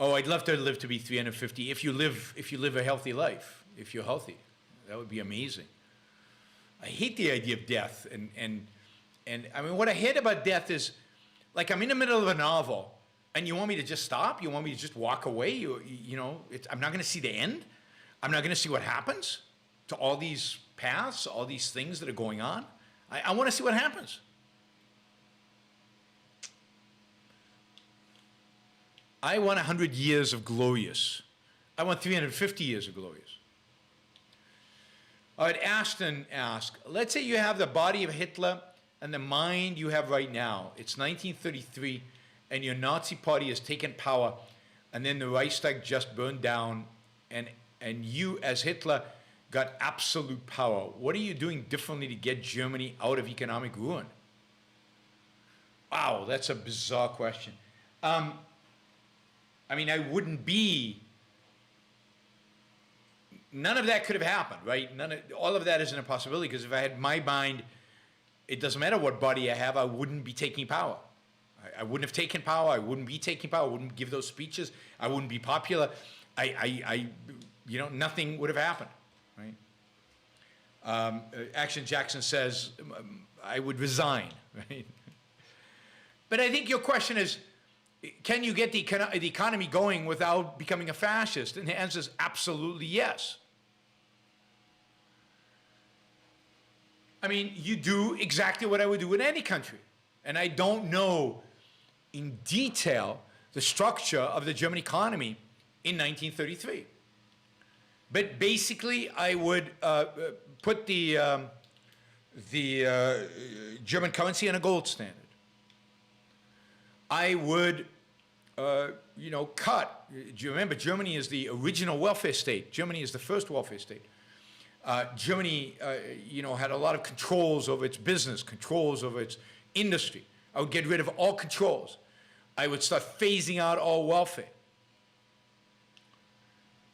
Oh, I'd love to live to be 350 if you live a healthy life, if you're healthy. That would be amazing. I hate the idea of death. And I mean, what I hate about death is, like, I'm in the middle of a novel, and you want me to just stop? You want me to just walk away? You know, I'm not going to see the end. I'm not going to see what happens to all these paths, all these things that are going on. I want to see what happens. I want 100 years of glorious. I want 350 years of glorious. All right, Ashton asked, let's say you have the body of Hitler and the mind you have right now. It's 1933, and your Nazi party has taken power, and then the Reichstag just burned down, and you, as Hitler, got absolute power. What are you doing differently to get Germany out of economic ruin? Wow, that's a bizarre question. I mean, I wouldn't be, none of that could have happened, right? All of that isn't a possibility, because if I had my mind, it doesn't matter what body I have, I wouldn't be taking power. I wouldn't have taken power, I wouldn't be taking power, I wouldn't give those speeches, I wouldn't be popular. You know, nothing would have happened, right? Action Jackson says, I would resign, right? But I think your question is, can you get the economy going without becoming a fascist? And the answer is absolutely yes. I mean, you do exactly what I would do in any country. And I don't know in detail the structure of the German economy in 1933. But basically, I would put the German currency on a gold standard. I would cut. Do you remember Germany is the original welfare state? Germany is the first welfare state. Germany, had a lot of controls over its business, controls over its industry. I would get rid of all controls. I would start phasing out all welfare.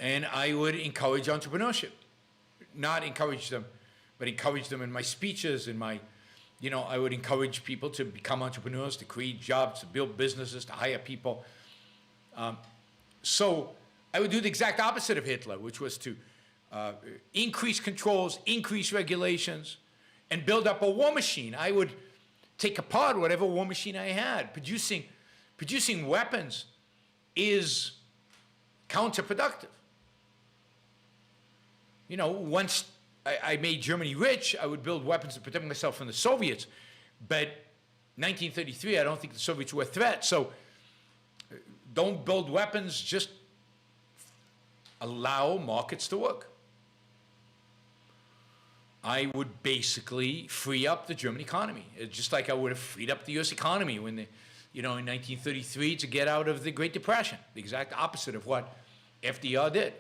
And I would encourage entrepreneurship. Not encourage them, but encourage them in my speeches, in my, I would encourage people to become entrepreneurs, to create jobs, to build businesses, to hire people. So I would do the exact opposite of Hitler, which was to increase controls, increase regulations, and build up a war machine. I would take apart whatever war machine I had. Producing weapons is counterproductive. Once I made Germany rich, I would build weapons to protect myself from the Soviets. But 1933, I don't think the Soviets were a threat. So don't build weapons, just allow markets to work. I would basically free up the German economy, just like I would have freed up the U.S. economy when, in 1933 to get out of the Great Depression, the exact opposite of what FDR did.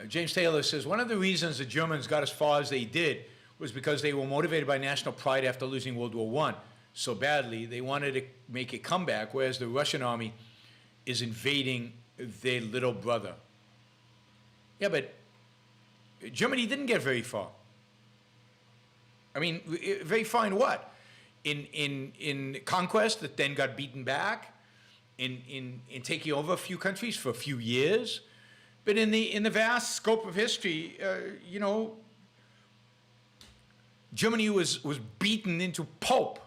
James Taylor says, one of the reasons the Germans got as far as they did was because they were motivated by national pride after losing World War I so badly. They wanted to make a comeback, whereas the Russian army is invading their little brother. Yeah, but Germany didn't get very far. I mean, very far in what? In conquest that then got beaten back, in taking over a few countries for a few years. But in the vast scope of history, Germany was beaten into pulp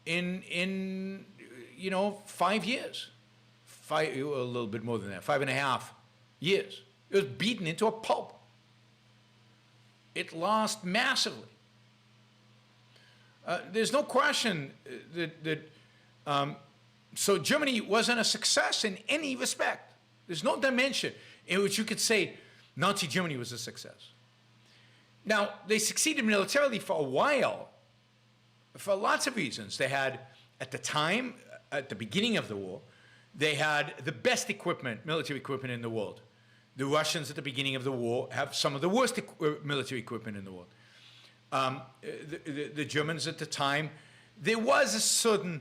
in 5 years, a little bit more than that, 5.5 years. It was beaten into a pulp. It lost massively. There's no question so Germany wasn't a success in any respect. There's no dimension in which you could say Nazi Germany was a success. Now, they succeeded militarily for a while, for lots of reasons. They had, at the time, at the beginning of the war, they had the best equipment, military equipment in the world. The Russians at the beginning of the war have some of the worst military equipment in the world. The Germans at the time, there was a certain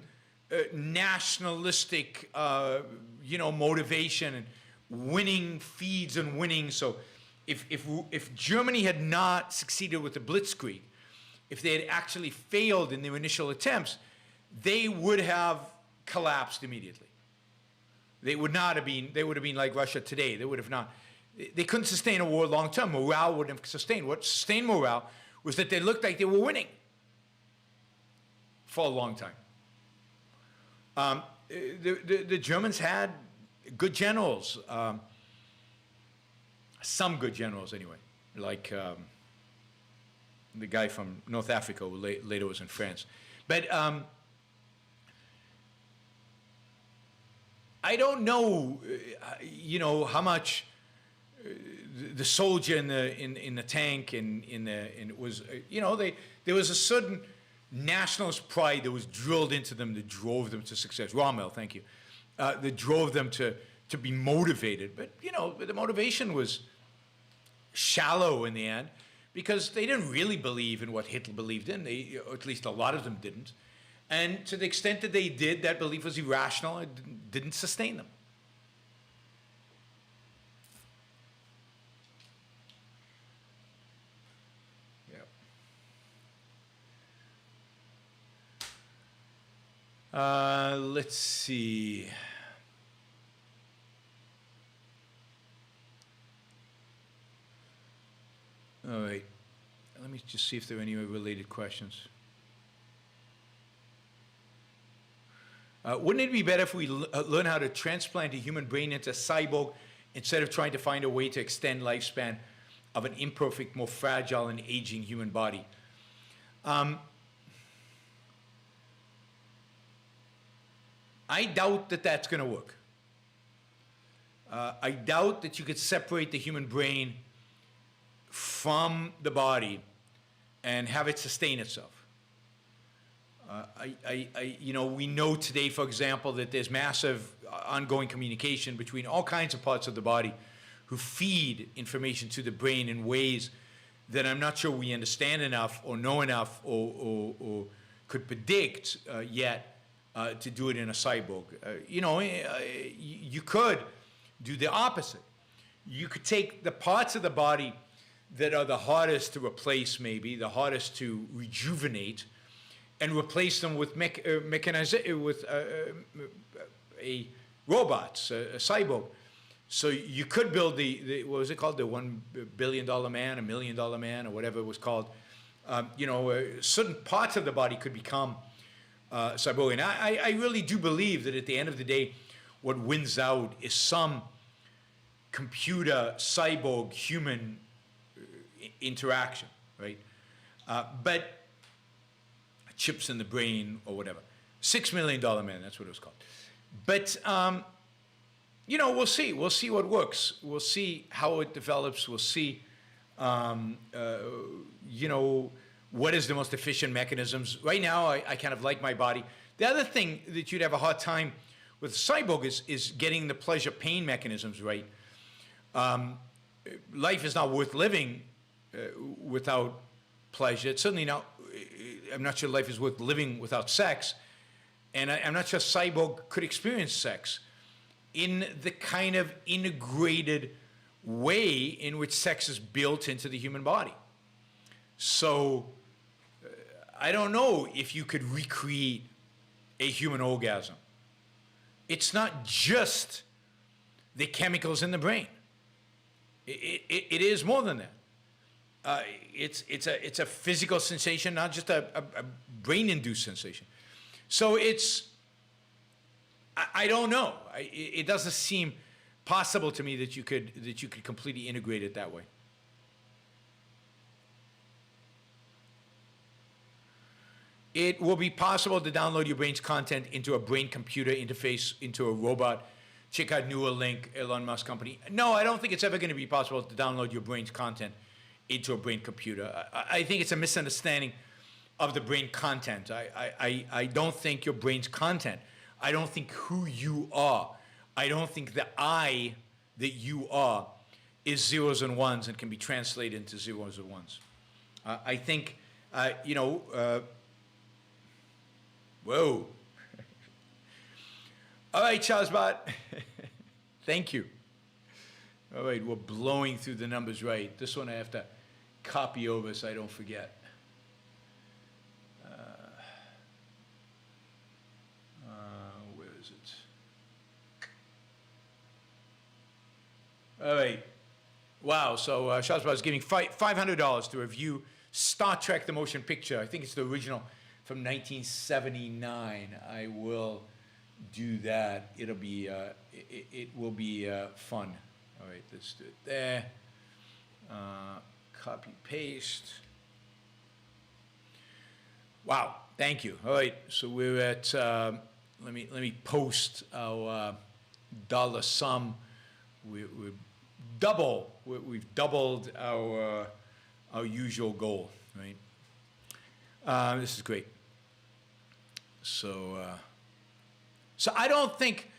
nationalistic, motivation, and winning feeds and winning. So if Germany had not succeeded with the Blitzkrieg, if they had actually failed in their initial attempts, they would have collapsed immediately. They would have been like Russia today. They would have not. They couldn't sustain a war long term. Morale wouldn't have sustained. What sustained morale was that they looked like they were winning for a long time. The Germans had good generals, some good generals anyway, like the guy from North Africa who later was in France. But I don't know, how much the soldier in the tank there was a certain nationalist pride that was drilled into them that drove them to success. Rommel, thank you. That drove them to be motivated. But, the motivation was shallow in the end because they didn't really believe in what Hitler believed in. Or at least a lot of them didn't. And to the extent that they did, that belief was irrational and didn't sustain them. Let's see. All right. Let me just see if there are any related questions. Wouldn't it be better if we learn how to transplant a human brain into a cyborg instead of trying to find a way to extend lifespan of an imperfect, more fragile and aging human body? I doubt that that's going to work. I doubt that you could separate the human brain from the body and have it sustain itself. We know today, for example, that there's massive ongoing communication between all kinds of parts of the body who feed information to the brain in ways that I'm not sure we understand enough or know enough or could predict yet to do it in a cyborg. You could do the opposite. You could take the parts of the body that are the hardest to replace, maybe, the hardest to rejuvenate, and replace them with robots, a cyborg. So you could build the what was it called, the $1 billion man, $1 million man, or whatever it was called. Certain parts of the body could become cyborg. And I really do believe that at the end of the day, what wins out is some computer, cyborg, human interaction, right? But chips in the brain or whatever. $6 million man, that's what it was called. But, we'll see. We'll see what works. We'll see how it develops. We'll see, what is the most efficient mechanisms. Right now, I kind of like my body. The other thing that you'd have a hard time with cyborg is getting the pleasure-pain mechanisms right. Life is not worth living without pleasure. It's certainly not, I'm not sure life is worth living without sex. And I'm not sure cyborg could experience sex in the kind of integrated way in which sex is built into the human body. So I don't know if you could recreate a human orgasm. It's not just the chemicals in the brain. It is more than that. It's a physical sensation, not just a brain-induced sensation. So I don't know. It doesn't seem possible to me that you could completely integrate it that way. It will be possible to download your brain's content into a brain-computer interface, into a robot. Check out Neuralink, Elon Musk company. No, I don't think it's ever going to be possible to download your brain's content into a brain computer. I think it's a misunderstanding of the brain content. I don't think your brain's content. I don't think who you are. I don't think the I that you are is zeros and ones and can be translated into zeros and ones. I think, whoa. All right, Shazbot. Thank you. All right, we're blowing through the numbers right. This one I have to copy over so I don't forget. Where is it? All right. Wow, so Shazbot is giving $500 to review Star Trek the Motion Picture. I think it's the original from 1979. I will do that. It'll be it will be fun. All right, let's do it there. Copy paste. Wow, thank you. All right, so we're at let me post our dollar sum. We've doubled our usual goal, right? This is great. So I don't think,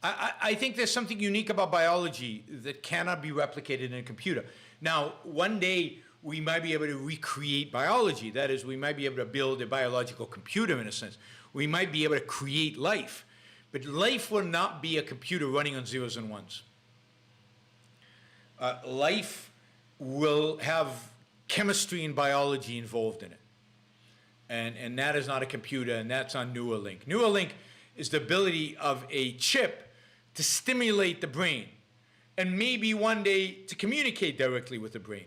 I think there's something unique about biology that cannot be replicated in a computer. Now, one day we might be able to recreate biology. That is, we might be able to build a biological computer in a sense. We might be able to create life. But life will not be a computer running on zeros and ones. Life will have chemistry and biology involved in it. And that is not a computer, and that's on Neuralink. Neuralink is the ability of a chip to stimulate the brain and maybe one day to communicate directly with the brain.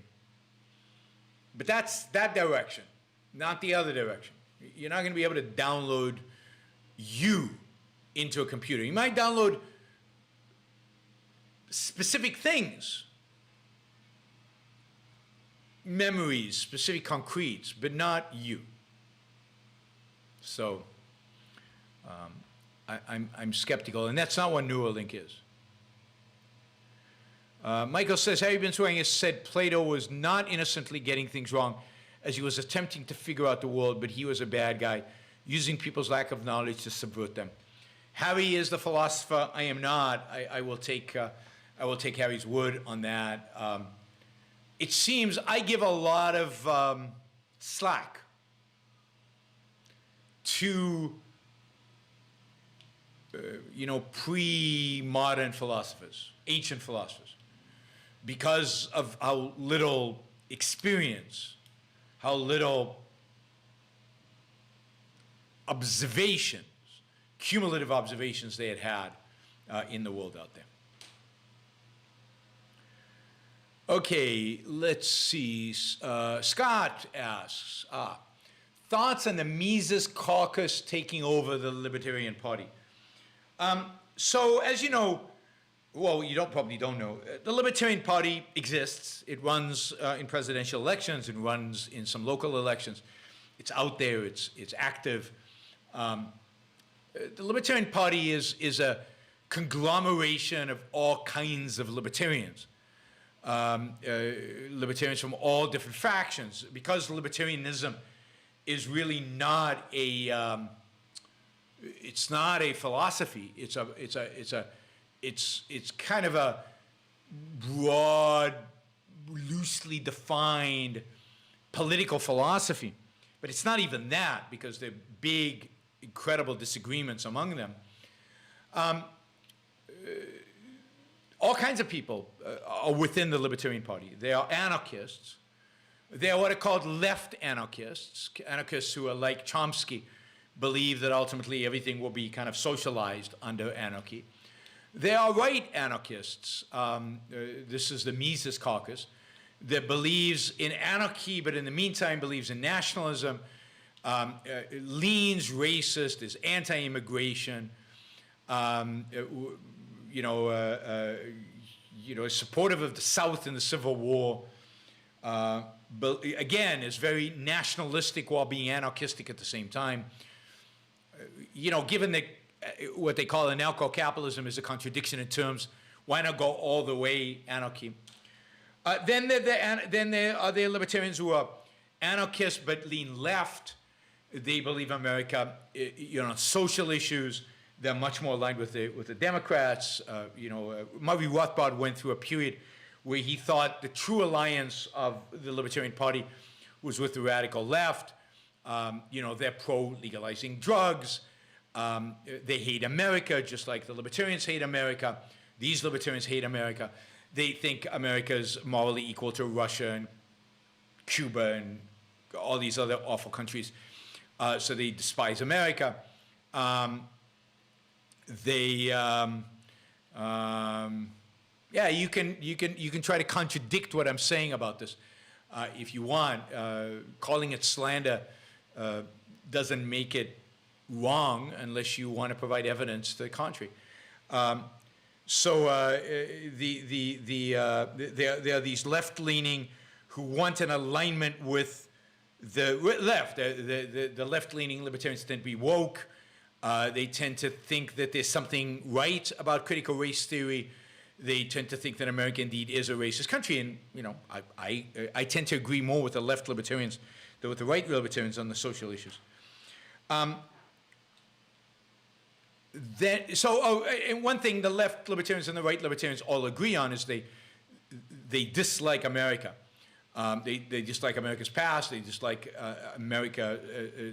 But that's that direction, not the other direction. You're not going to be able to download you into a computer. You might download specific things, memories, specific concretes, but not you. So I'm skeptical, and that's not what Neuralink is. Michael says, Harry Binswanger said Plato was not innocently getting things wrong as he was attempting to figure out the world, but he was a bad guy, using people's lack of knowledge to subvert them. Harry is the philosopher. I am not. I will take Harry's word on that. It seems I give a lot of slack to pre-modern philosophers, ancient philosophers, because of how little experience, how little observations, cumulative observations they had in the world out there. Okay, let's see. Scott asks, thoughts on the Mises caucus taking over the Libertarian Party? So, as you know, well, you probably don't know, the Libertarian Party exists. It runs in presidential elections. It runs in some local elections. It's out there. It's active. The Libertarian Party is a conglomeration of all kinds of libertarians. Libertarians from all different factions, because libertarianism is really not a it's not a philosophy. It's kind of a broad, loosely defined political philosophy, but it's not even that, because there are big, incredible disagreements among them. All kinds of people are within the Libertarian Party. They are anarchists. They are what are called left anarchists, anarchists who are like Chomsky, believe that ultimately everything will be kind of socialized under anarchy. They are right anarchists. This is the Mises caucus that believes in anarchy, but in the meantime believes in nationalism, leans racist, is anti-immigration, is supportive of the South in the Civil War, but again, is very nationalistic while being anarchistic at the same time. Given that what they call anarcho-capitalism is a contradiction in terms, why not go all the way anarchy? Then there are the libertarians who are anarchists but lean left. They believe America, social issues. They're much more aligned with the Democrats. Murray Rothbard went through a period where he thought the true alliance of the Libertarian Party was with the radical left. They're pro-legalizing drugs. They hate America, just like the libertarians hate America. These libertarians hate America. They think America's morally equal to Russia and Cuba and all these other awful countries. So they despise America. You can try to contradict what I'm saying about this if you want. Calling it slander doesn't make it wrong unless you want to provide evidence to the contrary. There are these left-leaning who want an alignment with the left. The left-leaning libertarians tend to be woke. They tend to think that there's something right about critical race theory. They tend to think that America indeed is a racist country, and I tend to agree more with the left libertarians than with the right libertarians on the social issues. And one thing the left libertarians and the right libertarians all agree on is they dislike America. They dislike America's past. They dislike America.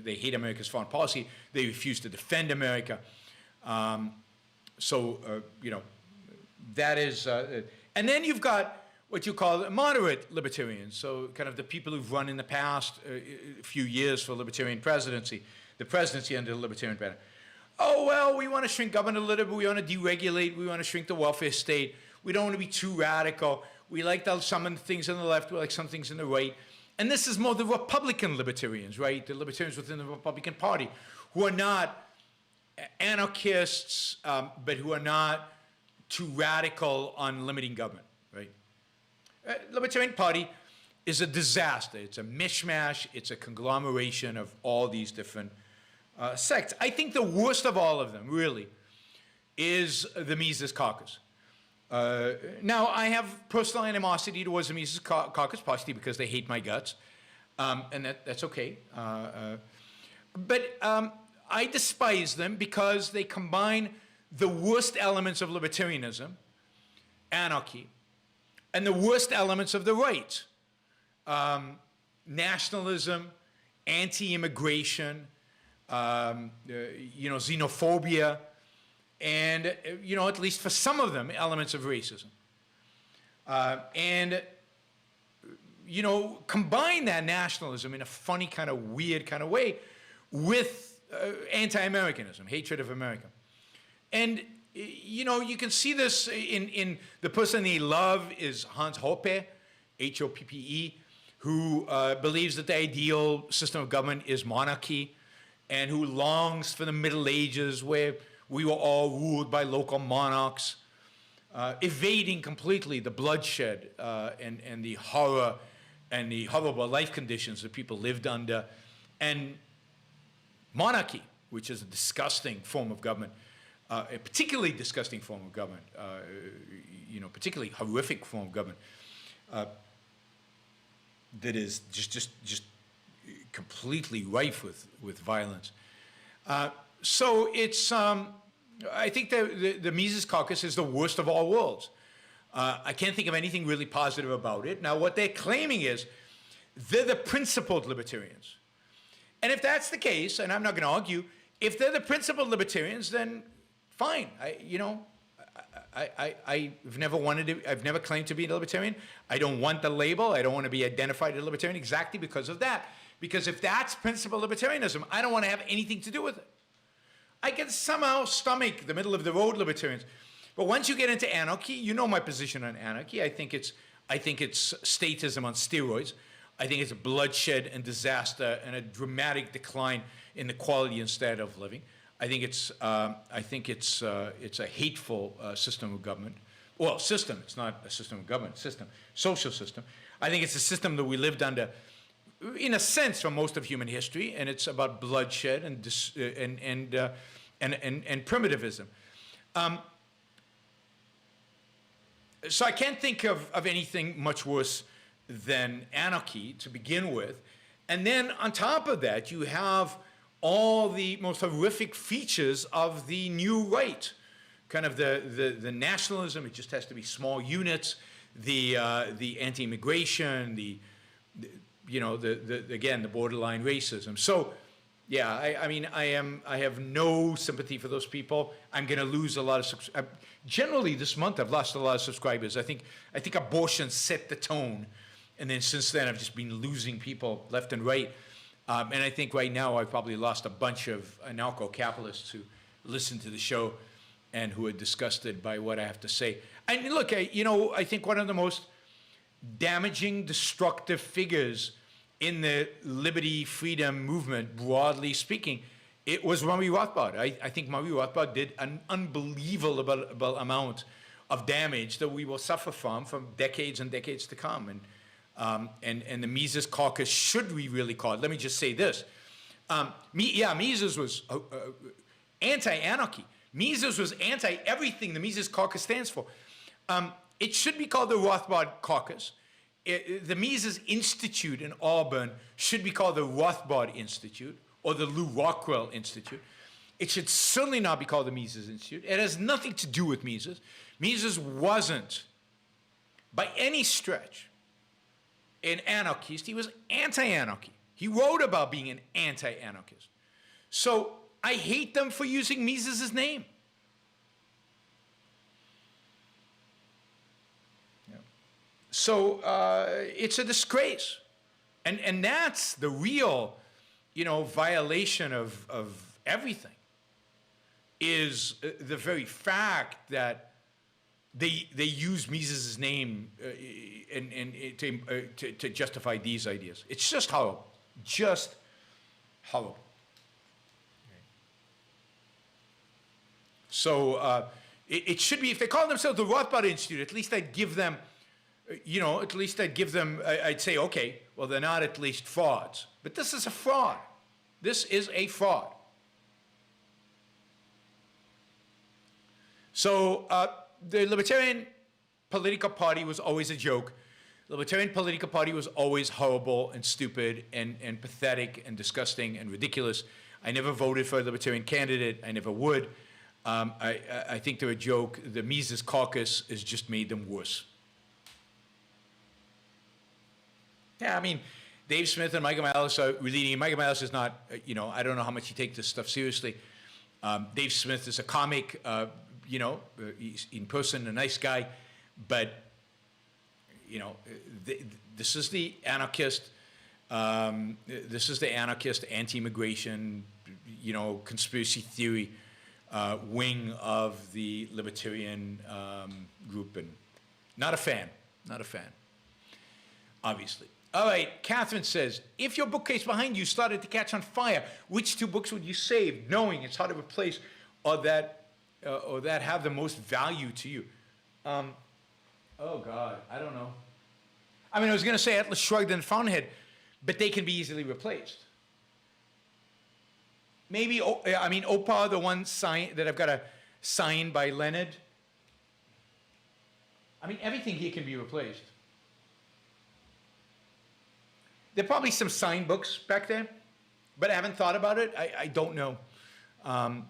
They hate America's foreign policy. They refuse to defend America. That is, and then you've got what you call moderate libertarians. So kind of the people who've run in the past few years for libertarian presidency, the presidency under the libertarian banner. Oh, well, we want to shrink government a little bit. We want to deregulate. We want to shrink the welfare state. We don't want to be too radical. We like some of the things on the left. We like some things on the right. And this is more the Republican libertarians, right? The libertarians within the Republican Party who are not anarchists, but who are not too radical on limiting government, right? Libertarian Party is a disaster. It's a mishmash. It's a conglomeration of all these different sects. I think the worst of all of them, really, is the Mises caucus. Now, I have personal animosity towards the Mises Caucus, partially because they hate my guts, and that's okay. But I despise them because they combine the worst elements of libertarianism, anarchy, and the worst elements of the right, nationalism, anti-immigration, xenophobia, and, at least for some of them, elements of racism. Combine that nationalism in a funny kind of weird kind of way with anti-Americanism, hatred of America. And, you can see this in the person they love is Hans Hoppe, H-O-P-P-E, who believes that the ideal system of government is monarchy, and who longs for the Middle Ages where we were all ruled by local monarchs, evading completely the bloodshed and the horror and the horrible life conditions that people lived under, and monarchy, which is a disgusting form of government, a particularly disgusting form of government, particularly horrific form of government, that is just completely rife with violence. So it's, I think the Mises Caucus is the worst of all worlds. I can't think of anything really positive about it. Now, what they're claiming is they're the principled libertarians. And if that's the case, and I'm not going to argue, if they're the principled libertarians, then fine. I've never claimed to be a libertarian. I don't want the label. I don't want to be identified as a libertarian exactly because of that. Because if that's principled libertarianism, I don't want to have anything to do with it. I can somehow stomach the middle of the road libertarians. But once you get into anarchy, you know my position on anarchy. I think it's statism on steroids. I think it's bloodshed and disaster and a dramatic decline in the quality and standard of living. I think it's a hateful system of government. Well, system. It's not a system of government. System, social system. I think it's a system that we lived under, in a sense, for most of human history, and it's about bloodshed and primitivism. So I can't think of anything much worse than anarchy to begin with. And then on top of that, you have all the most horrific features of the new right. Kind of the nationalism, it just has to be small units, the anti-immigration, again, the borderline racism. So, yeah, I have no sympathy for those people. I'm going to lose a lot of generally this month I've lost a lot of subscribers. I think abortion set the tone, and then since then I've just been losing people left and right. And I think right now I've probably lost a bunch of anarcho-capitalists who listen to the show and who are disgusted by what I have to say. And look, I think one of the most damaging, destructive figures in the liberty, freedom movement, broadly speaking, it was Murray Rothbard. I think Murray Rothbard did an unbelievable amount of damage that we will suffer from decades and decades to come. And the Mises Caucus, should we really call it? Let me just say this. Mises was anti-anarchy. Mises was anti-everything the Mises Caucus stands for. It should be called the Rothbard Caucus. The Mises Institute in Auburn should be called the Rothbard Institute or the Lew Rockwell Institute. It should certainly not be called the Mises Institute. It has nothing to do with Mises. Mises wasn't, by any stretch, an anarchist. He was anti-anarchy. He wrote about being an anti-anarchist. So I hate them for using Mises' name. Yeah. So it's a disgrace. And that's the real, violation of everything, is the very fact that they use Mises' name to justify these ideas. It's just horrible. Just horrible. So it should be, if they call themselves the Rothbard Institute, at least I'd give them, I'd say, okay, well, they're not at least frauds. But this is a fraud. This is a fraud. So the Libertarian political party was always a joke. Libertarian political party was always horrible and stupid and pathetic and disgusting and ridiculous. I never voted for a Libertarian candidate. I never would. I think they're a joke. The Mises Caucus has just made them worse. Yeah, I mean, Dave Smith and Michael Malice are leading. Michael Malice is not, I don't know how much he takes this stuff seriously. Dave Smith is a comic, he's in person a nice guy, but, this is the anarchist, anti-immigration, conspiracy theory wing of the Libertarian group, and not a fan, obviously. All right, Catherine says, if your bookcase behind you started to catch on fire, which 2 books would you save, knowing it's hard to replace, or that have the most value to you? Oh God, I don't know. I mean, I was going to say Atlas Shrugged and Fountainhead, but they can be easily replaced. Maybe, Opa, the one that I've got a signed by Leonard. I mean, everything here can be replaced. There are probably some signed books back there, but I haven't thought about it. I don't know. And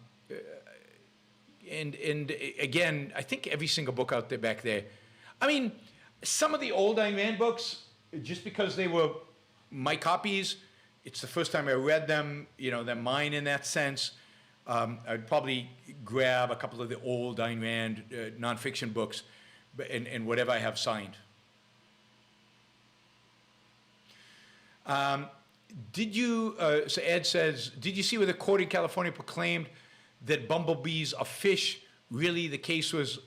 again, I think every single book out there back there. I mean, some of the old Ayn Rand books, just because they were my copies, it's the first time I read them, they're mine in that sense. I'd probably grab a couple of the old Ayn Rand nonfiction books and whatever I have signed. So Ed says, did you see where the court in California proclaimed that bumblebees are fish? Really, the case was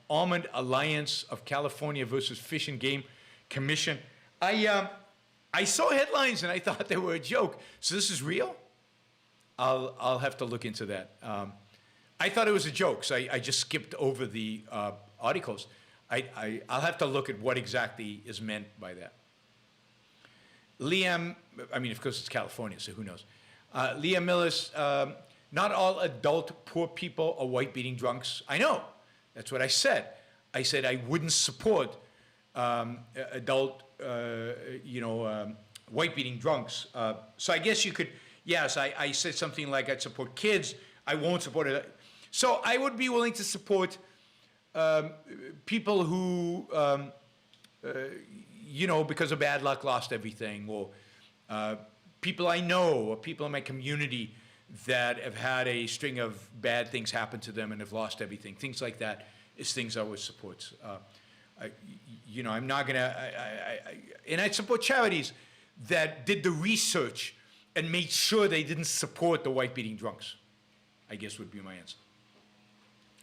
Almond Alliance of California versus Fish and Game Commission. I saw headlines and I thought they were a joke. So this is real? I'll have to look into that. I thought it was a joke, so I just skipped over the articles. I'll have to look at what exactly is meant by that. Liam, of course it's California, so who knows. Liam Millis, not all adult poor people are white-beating drunks. I know, that's what I said. I said I wouldn't support adult, white-beating drunks. So I guess you could, yes, I said something like I'd support kids, I won't support it. So I would be willing to support people who, because of bad luck, lost everything, or people I know, or people in my community that have had a string of bad things happen to them and have lost everything. Things like that is things I would support. I'm not gonna, and I'd support charities that did the research and made sure they didn't support the white-beating drunks, I guess would be my answer.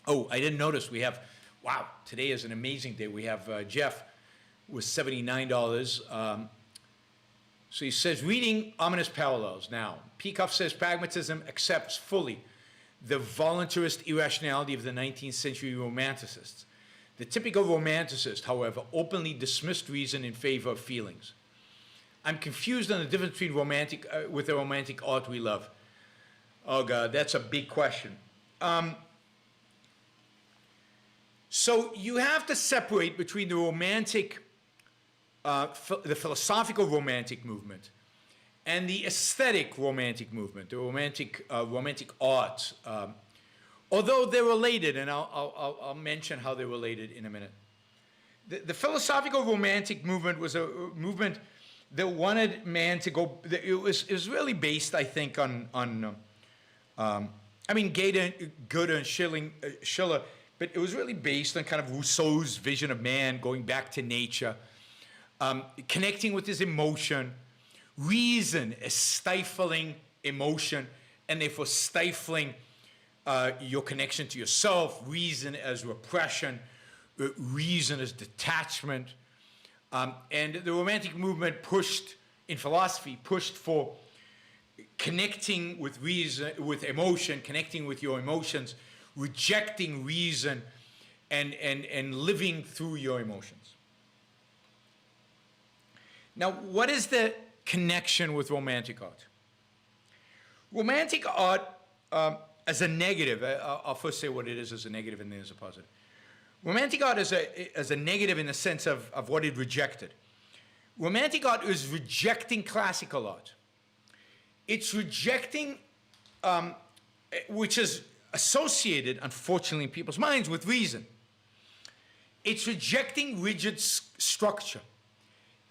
Oh, I didn't notice we have, wow, today is an amazing day. We have Jeff with $79. So he says, reading Ominous Parallels now. Peikoff says pragmatism accepts fully the voluntarist irrationality of the 19th century romanticists. The typical romanticist, however, openly dismissed reason in favor of feelings. I'm confused on the difference between with the romantic art we love. Oh God, that's a big question. So you have to separate between the romantic the philosophical romantic movement and the aesthetic romantic movement, the romantic art, although they're related, and I'll mention how they're related in a minute. The philosophical romantic movement was a movement that wanted man to go. It was really based, I think, on Goethe and Schiller, but it was really based on kind of Rousseau's vision of man going back to nature. Connecting with his emotion, reason is stifling emotion, and therefore stifling your connection to yourself, reason as repression, reason as detachment. And the Romantic movement pushed for connecting with reason, with emotion, connecting with your emotions, rejecting reason, and living through your emotions. Now, what is the connection with romantic art? Romantic art, as a negative, I'll first say what it is as a negative and then as a positive. Romantic art is a negative in the sense of what it rejected. Romantic art is rejecting classical art. It's rejecting, which is associated, unfortunately, in people's minds with reason. It's rejecting rigid structure.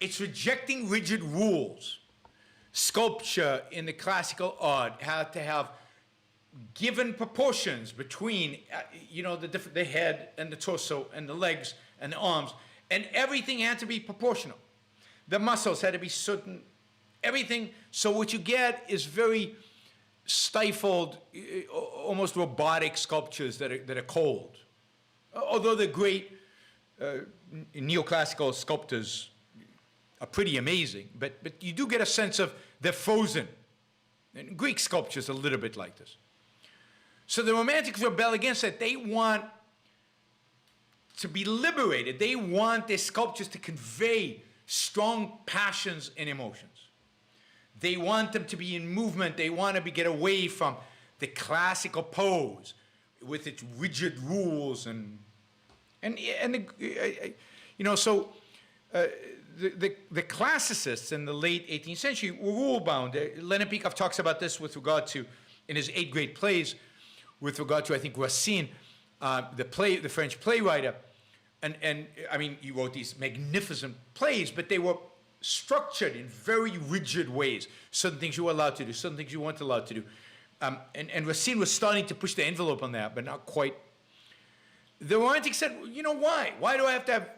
It's rejecting rigid rules. Sculpture in the classical art had to have given proportions between, the head and the torso and the legs and the arms, and everything had to be proportional. The muscles had to be certain, everything. So what you get is very stifled, almost robotic sculptures that are cold. Although the great neoclassical sculptors are pretty amazing, but you do get a sense of they're frozen. And Greek sculpture is a little bit like this. So the Romantics rebel against that. They want to be liberated. They want their sculptures to convey strong passions and emotions. They want them to be in movement. They want to get away from the classical pose with its rigid rules the classicists in the late 18th century were rule-bound. Leonard Peikoff talks about this with regard to, in his 8 great plays, with regard to, I think, Racine, the French playwright. And I mean, he wrote these magnificent plays, but they were structured in very rigid ways. Certain things you were allowed to do, certain things you weren't allowed to do. And Racine was starting to push the envelope on that, but not quite. The Romantics said, why? Why do I have to have,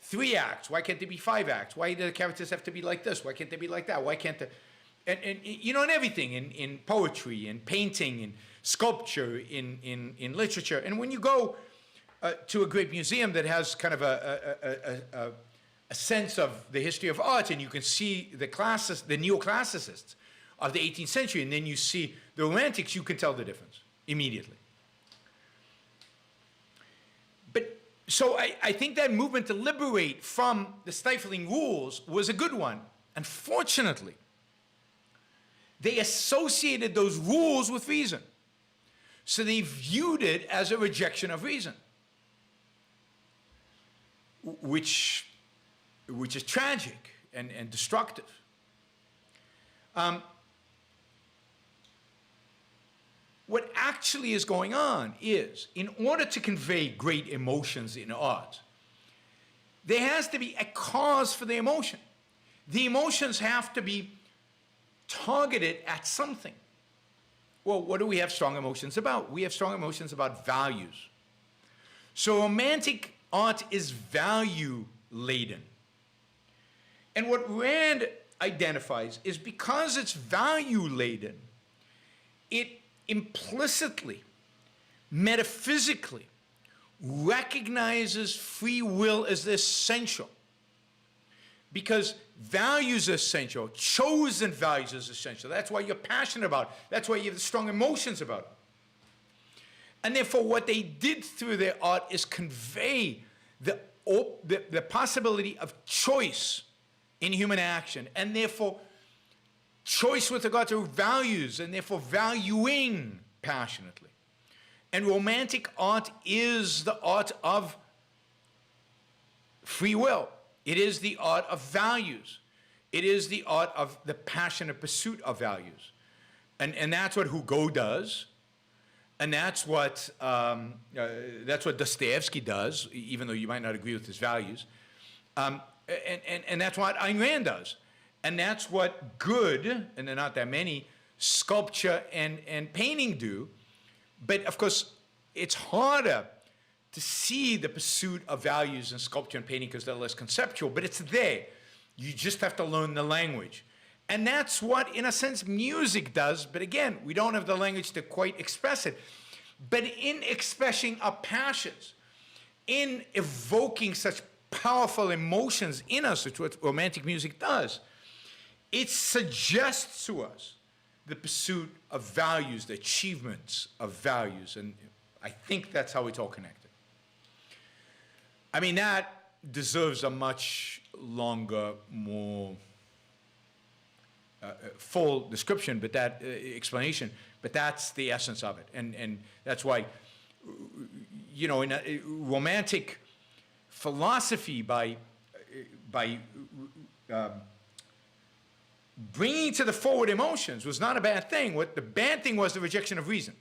3 acts? Why can't there be 5 acts? Why do the characters have to be like this? Why can't they be like that? Why can't they? And everything, in poetry, in painting, in sculpture, in literature. And when you go to a great museum that has kind of a sense of the history of art, and you can see the neoclassicists of the 18th century, and then you see the Romantics, you can tell the difference immediately. But so I think that movement to liberate from the stifling rules was a good one. Unfortunately, they associated those rules with reason. So they viewed it as a rejection of reason, which is tragic and destructive. What actually is going on is, in order to convey great emotions in art, there has to be a cause for the emotion. The emotions have to be targeted at something. Well, what do we have strong emotions about? We have strong emotions about values. So romantic art is value-laden. And what Rand identifies is because it's value-laden, it implicitly, metaphysically, recognizes free will as essential. Because values are essential, chosen values is essential. That's why you're passionate about it. That's why you have strong emotions about it. And therefore, what they did through their art is convey the possibility of choice in human action, and therefore choice with regard to values, and therefore valuing passionately. And romantic art is the art of free will. It is the art of values. It is the art of the passionate pursuit of values. And that's what Hugo does. And that's what Dostoevsky does, even though you might not agree with his values. And that's what Ayn Rand does. And that's what good, and there are not that many, sculpture and painting do. But of course, it's harder to see the pursuit of values in sculpture and painting because they're less conceptual, but it's there. You just have to learn the language. And that's what, in a sense, music does. But again, we don't have the language to quite express it. But in expressing our passions, in evoking such powerful emotions in us, which is what romantic music does, it suggests to us the pursuit of values, the achievements of values. And I think that's how it's all connected. I mean, that deserves a much longer, more full description, but that explanation, but that's the essence of it. And that's why you know, in a romantic philosophy by bringing to the forward emotions was not a bad thing. What the bad thing was the rejection of reason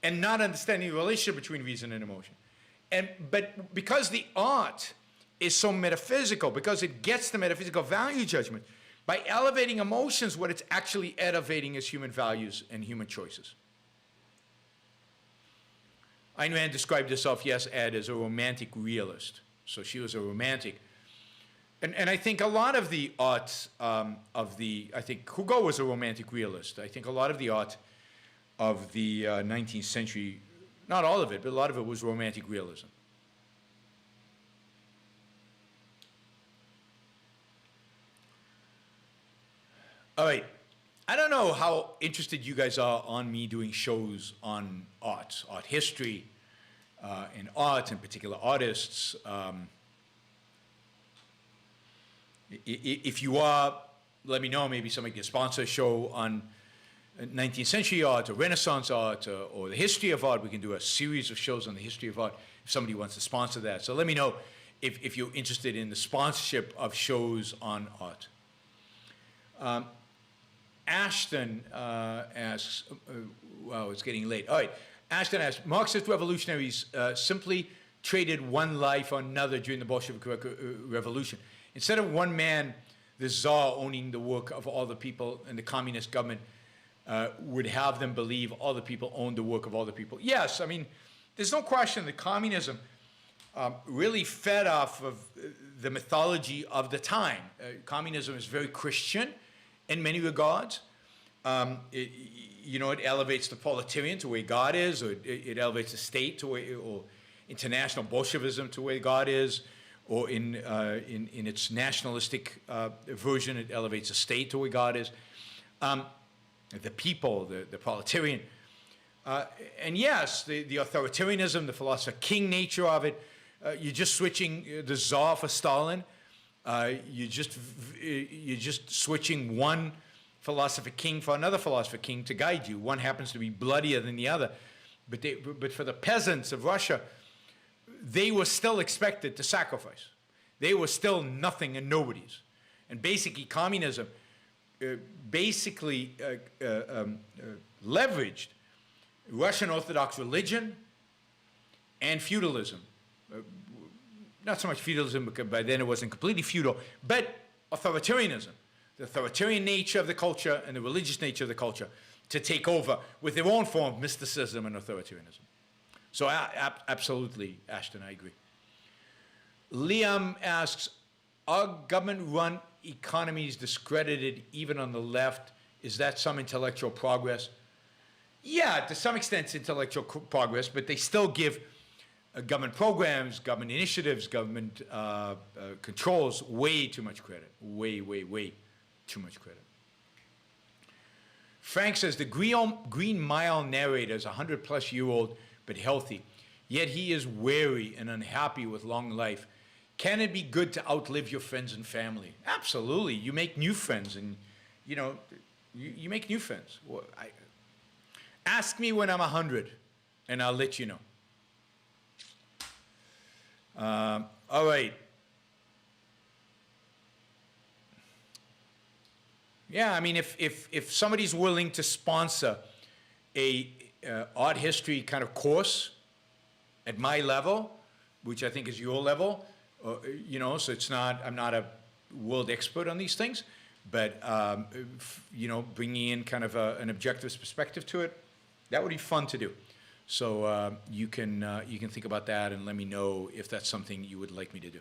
and not understanding the relationship between reason and emotion. But because the art is so metaphysical, because it gets the metaphysical value judgment, by elevating emotions, what it's actually elevating is human values and human choices. Ayn Rand described herself, yes, Ed, as a romantic realist. So she was a romantic. And I think a lot of the art I think Hugo was a romantic realist. I think a lot of the art of the 19th century, not all of it, but a lot of it was romantic realism. All right. I don't know how interested you guys are on me doing shows on art history, and art, in particular artists. If you are, let me know. Maybe somebody can sponsor a show on 19th century art or Renaissance art or the history of art. We can do a series of shows on the history of art if somebody wants to sponsor that. So let me know if you're interested in the sponsorship of shows on art. Ashton asks, wow, it's getting late. All right, Ashton asks, Marxist revolutionaries simply traded one life on another during the Bolshevik Revolution. Instead of one man, the Tsar, owning the work of all the people, and the communist government would have them believe all the people owned the work of all the people. Yes, I mean, there's no question that communism really fed off of the mythology of the time. Communism is very Christian in many regards. It elevates the proletarian to where God is, or it elevates the state to where, or international Bolshevism to where God is, or in its nationalistic version, it elevates the state to where God is. The people, the proletarian. And yes, the authoritarianism, the philosopher king nature of it, you're just switching the Tsar for Stalin. You're just switching one philosopher king for another philosopher king to guide you. One happens to be bloodier than the other. But for the peasants of Russia, they were still expected to sacrifice. They were still nothing and nobodies. And basically, communism leveraged Russian Orthodox religion and feudalism. Not so much feudalism, because by then it wasn't completely feudal, but authoritarianism, the authoritarian nature of the culture and the religious nature of the culture, to take over with their own form of mysticism and authoritarianism. So absolutely, Ashton, I agree. Liam asks, are government-run economies discredited even on the left? Is that some intellectual progress? Yeah, to some extent it's intellectual progress, but they still give government programs, government initiatives, government controls way too much credit. Way too much credit. Frank says, the Green Mile narrator is a 100-plus-year-old but healthy, yet he is weary and unhappy with long life. Can it be good to outlive your friends and family? Absolutely. You make new friends, and, you make new friends. Well, ask me when I'm 100, and I'll let you know. All right. Yeah, I mean, if somebody's willing to sponsor a art history kind of course at my level, which I think is your level, so it's not, I'm not a world expert on these things, but, bringing in kind of an objective perspective to it, that would be fun to do. So you can think about that and let me know if that's something you would like me to do.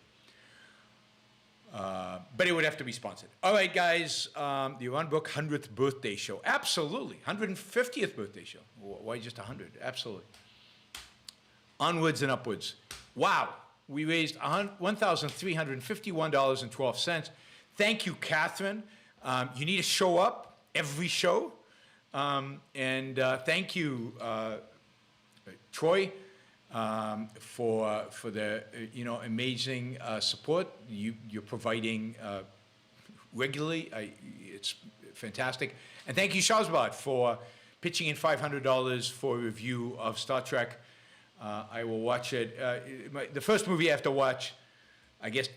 But it would have to be sponsored. All right, guys, the Yaron Brook 100th birthday show. Absolutely. 150th birthday show. Why just 100? Absolutely. Onwards and upwards. Wow. We raised $1,351.12. Thank you, Catherine. You need to show up every show. And thank you, Troy, for the amazing support you're providing regularly. It's fantastic. And thank you, Shazbot, for pitching in $500 for a review of Star Trek I will watch it. The first movie I have to watch, I guess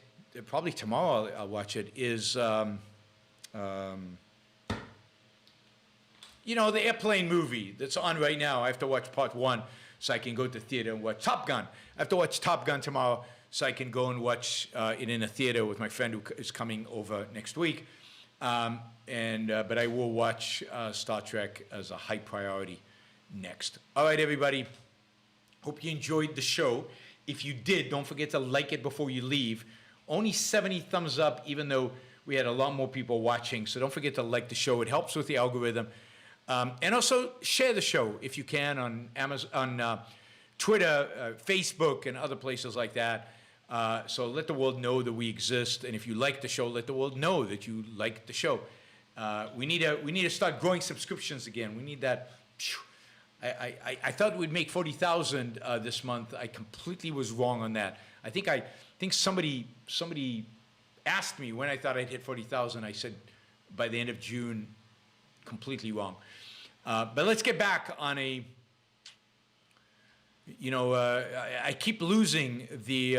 probably tomorrow I'll watch it, is you know, the airplane movie that's on right now. I have to watch part 1 so I can go to the theater and watch Top Gun. I have to watch Top Gun tomorrow so I can go and watch it in a theater with my friend who is coming over next week. But I will watch Star Trek as a high priority next. All right, everybody. Hope you enjoyed the show. If you did, don't forget to like it before you leave. Only 70 thumbs up, even though we had a lot more people watching. So don't forget to like the show. It helps with the algorithm. And also share the show if you can on Amazon, on Twitter, Facebook, and other places like that. So let the world know that we exist. And if you like the show, let the world know that you like the show. We need to start growing subscriptions again. We need that. I thought we'd make 40,000 this month. I completely was wrong on that. I think somebody asked me when I thought I'd hit 40,000. I said by the end of June. Completely wrong. But let's get back on a. You know, I keep losing the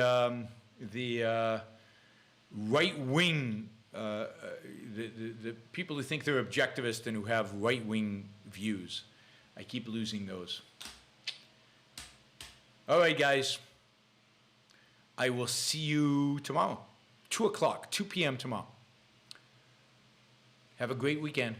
right wing. The people who think they're objectivist and who have right wing views. I keep losing those. All right, guys. I will see you tomorrow, 2 p.m. tomorrow. Have a great weekend.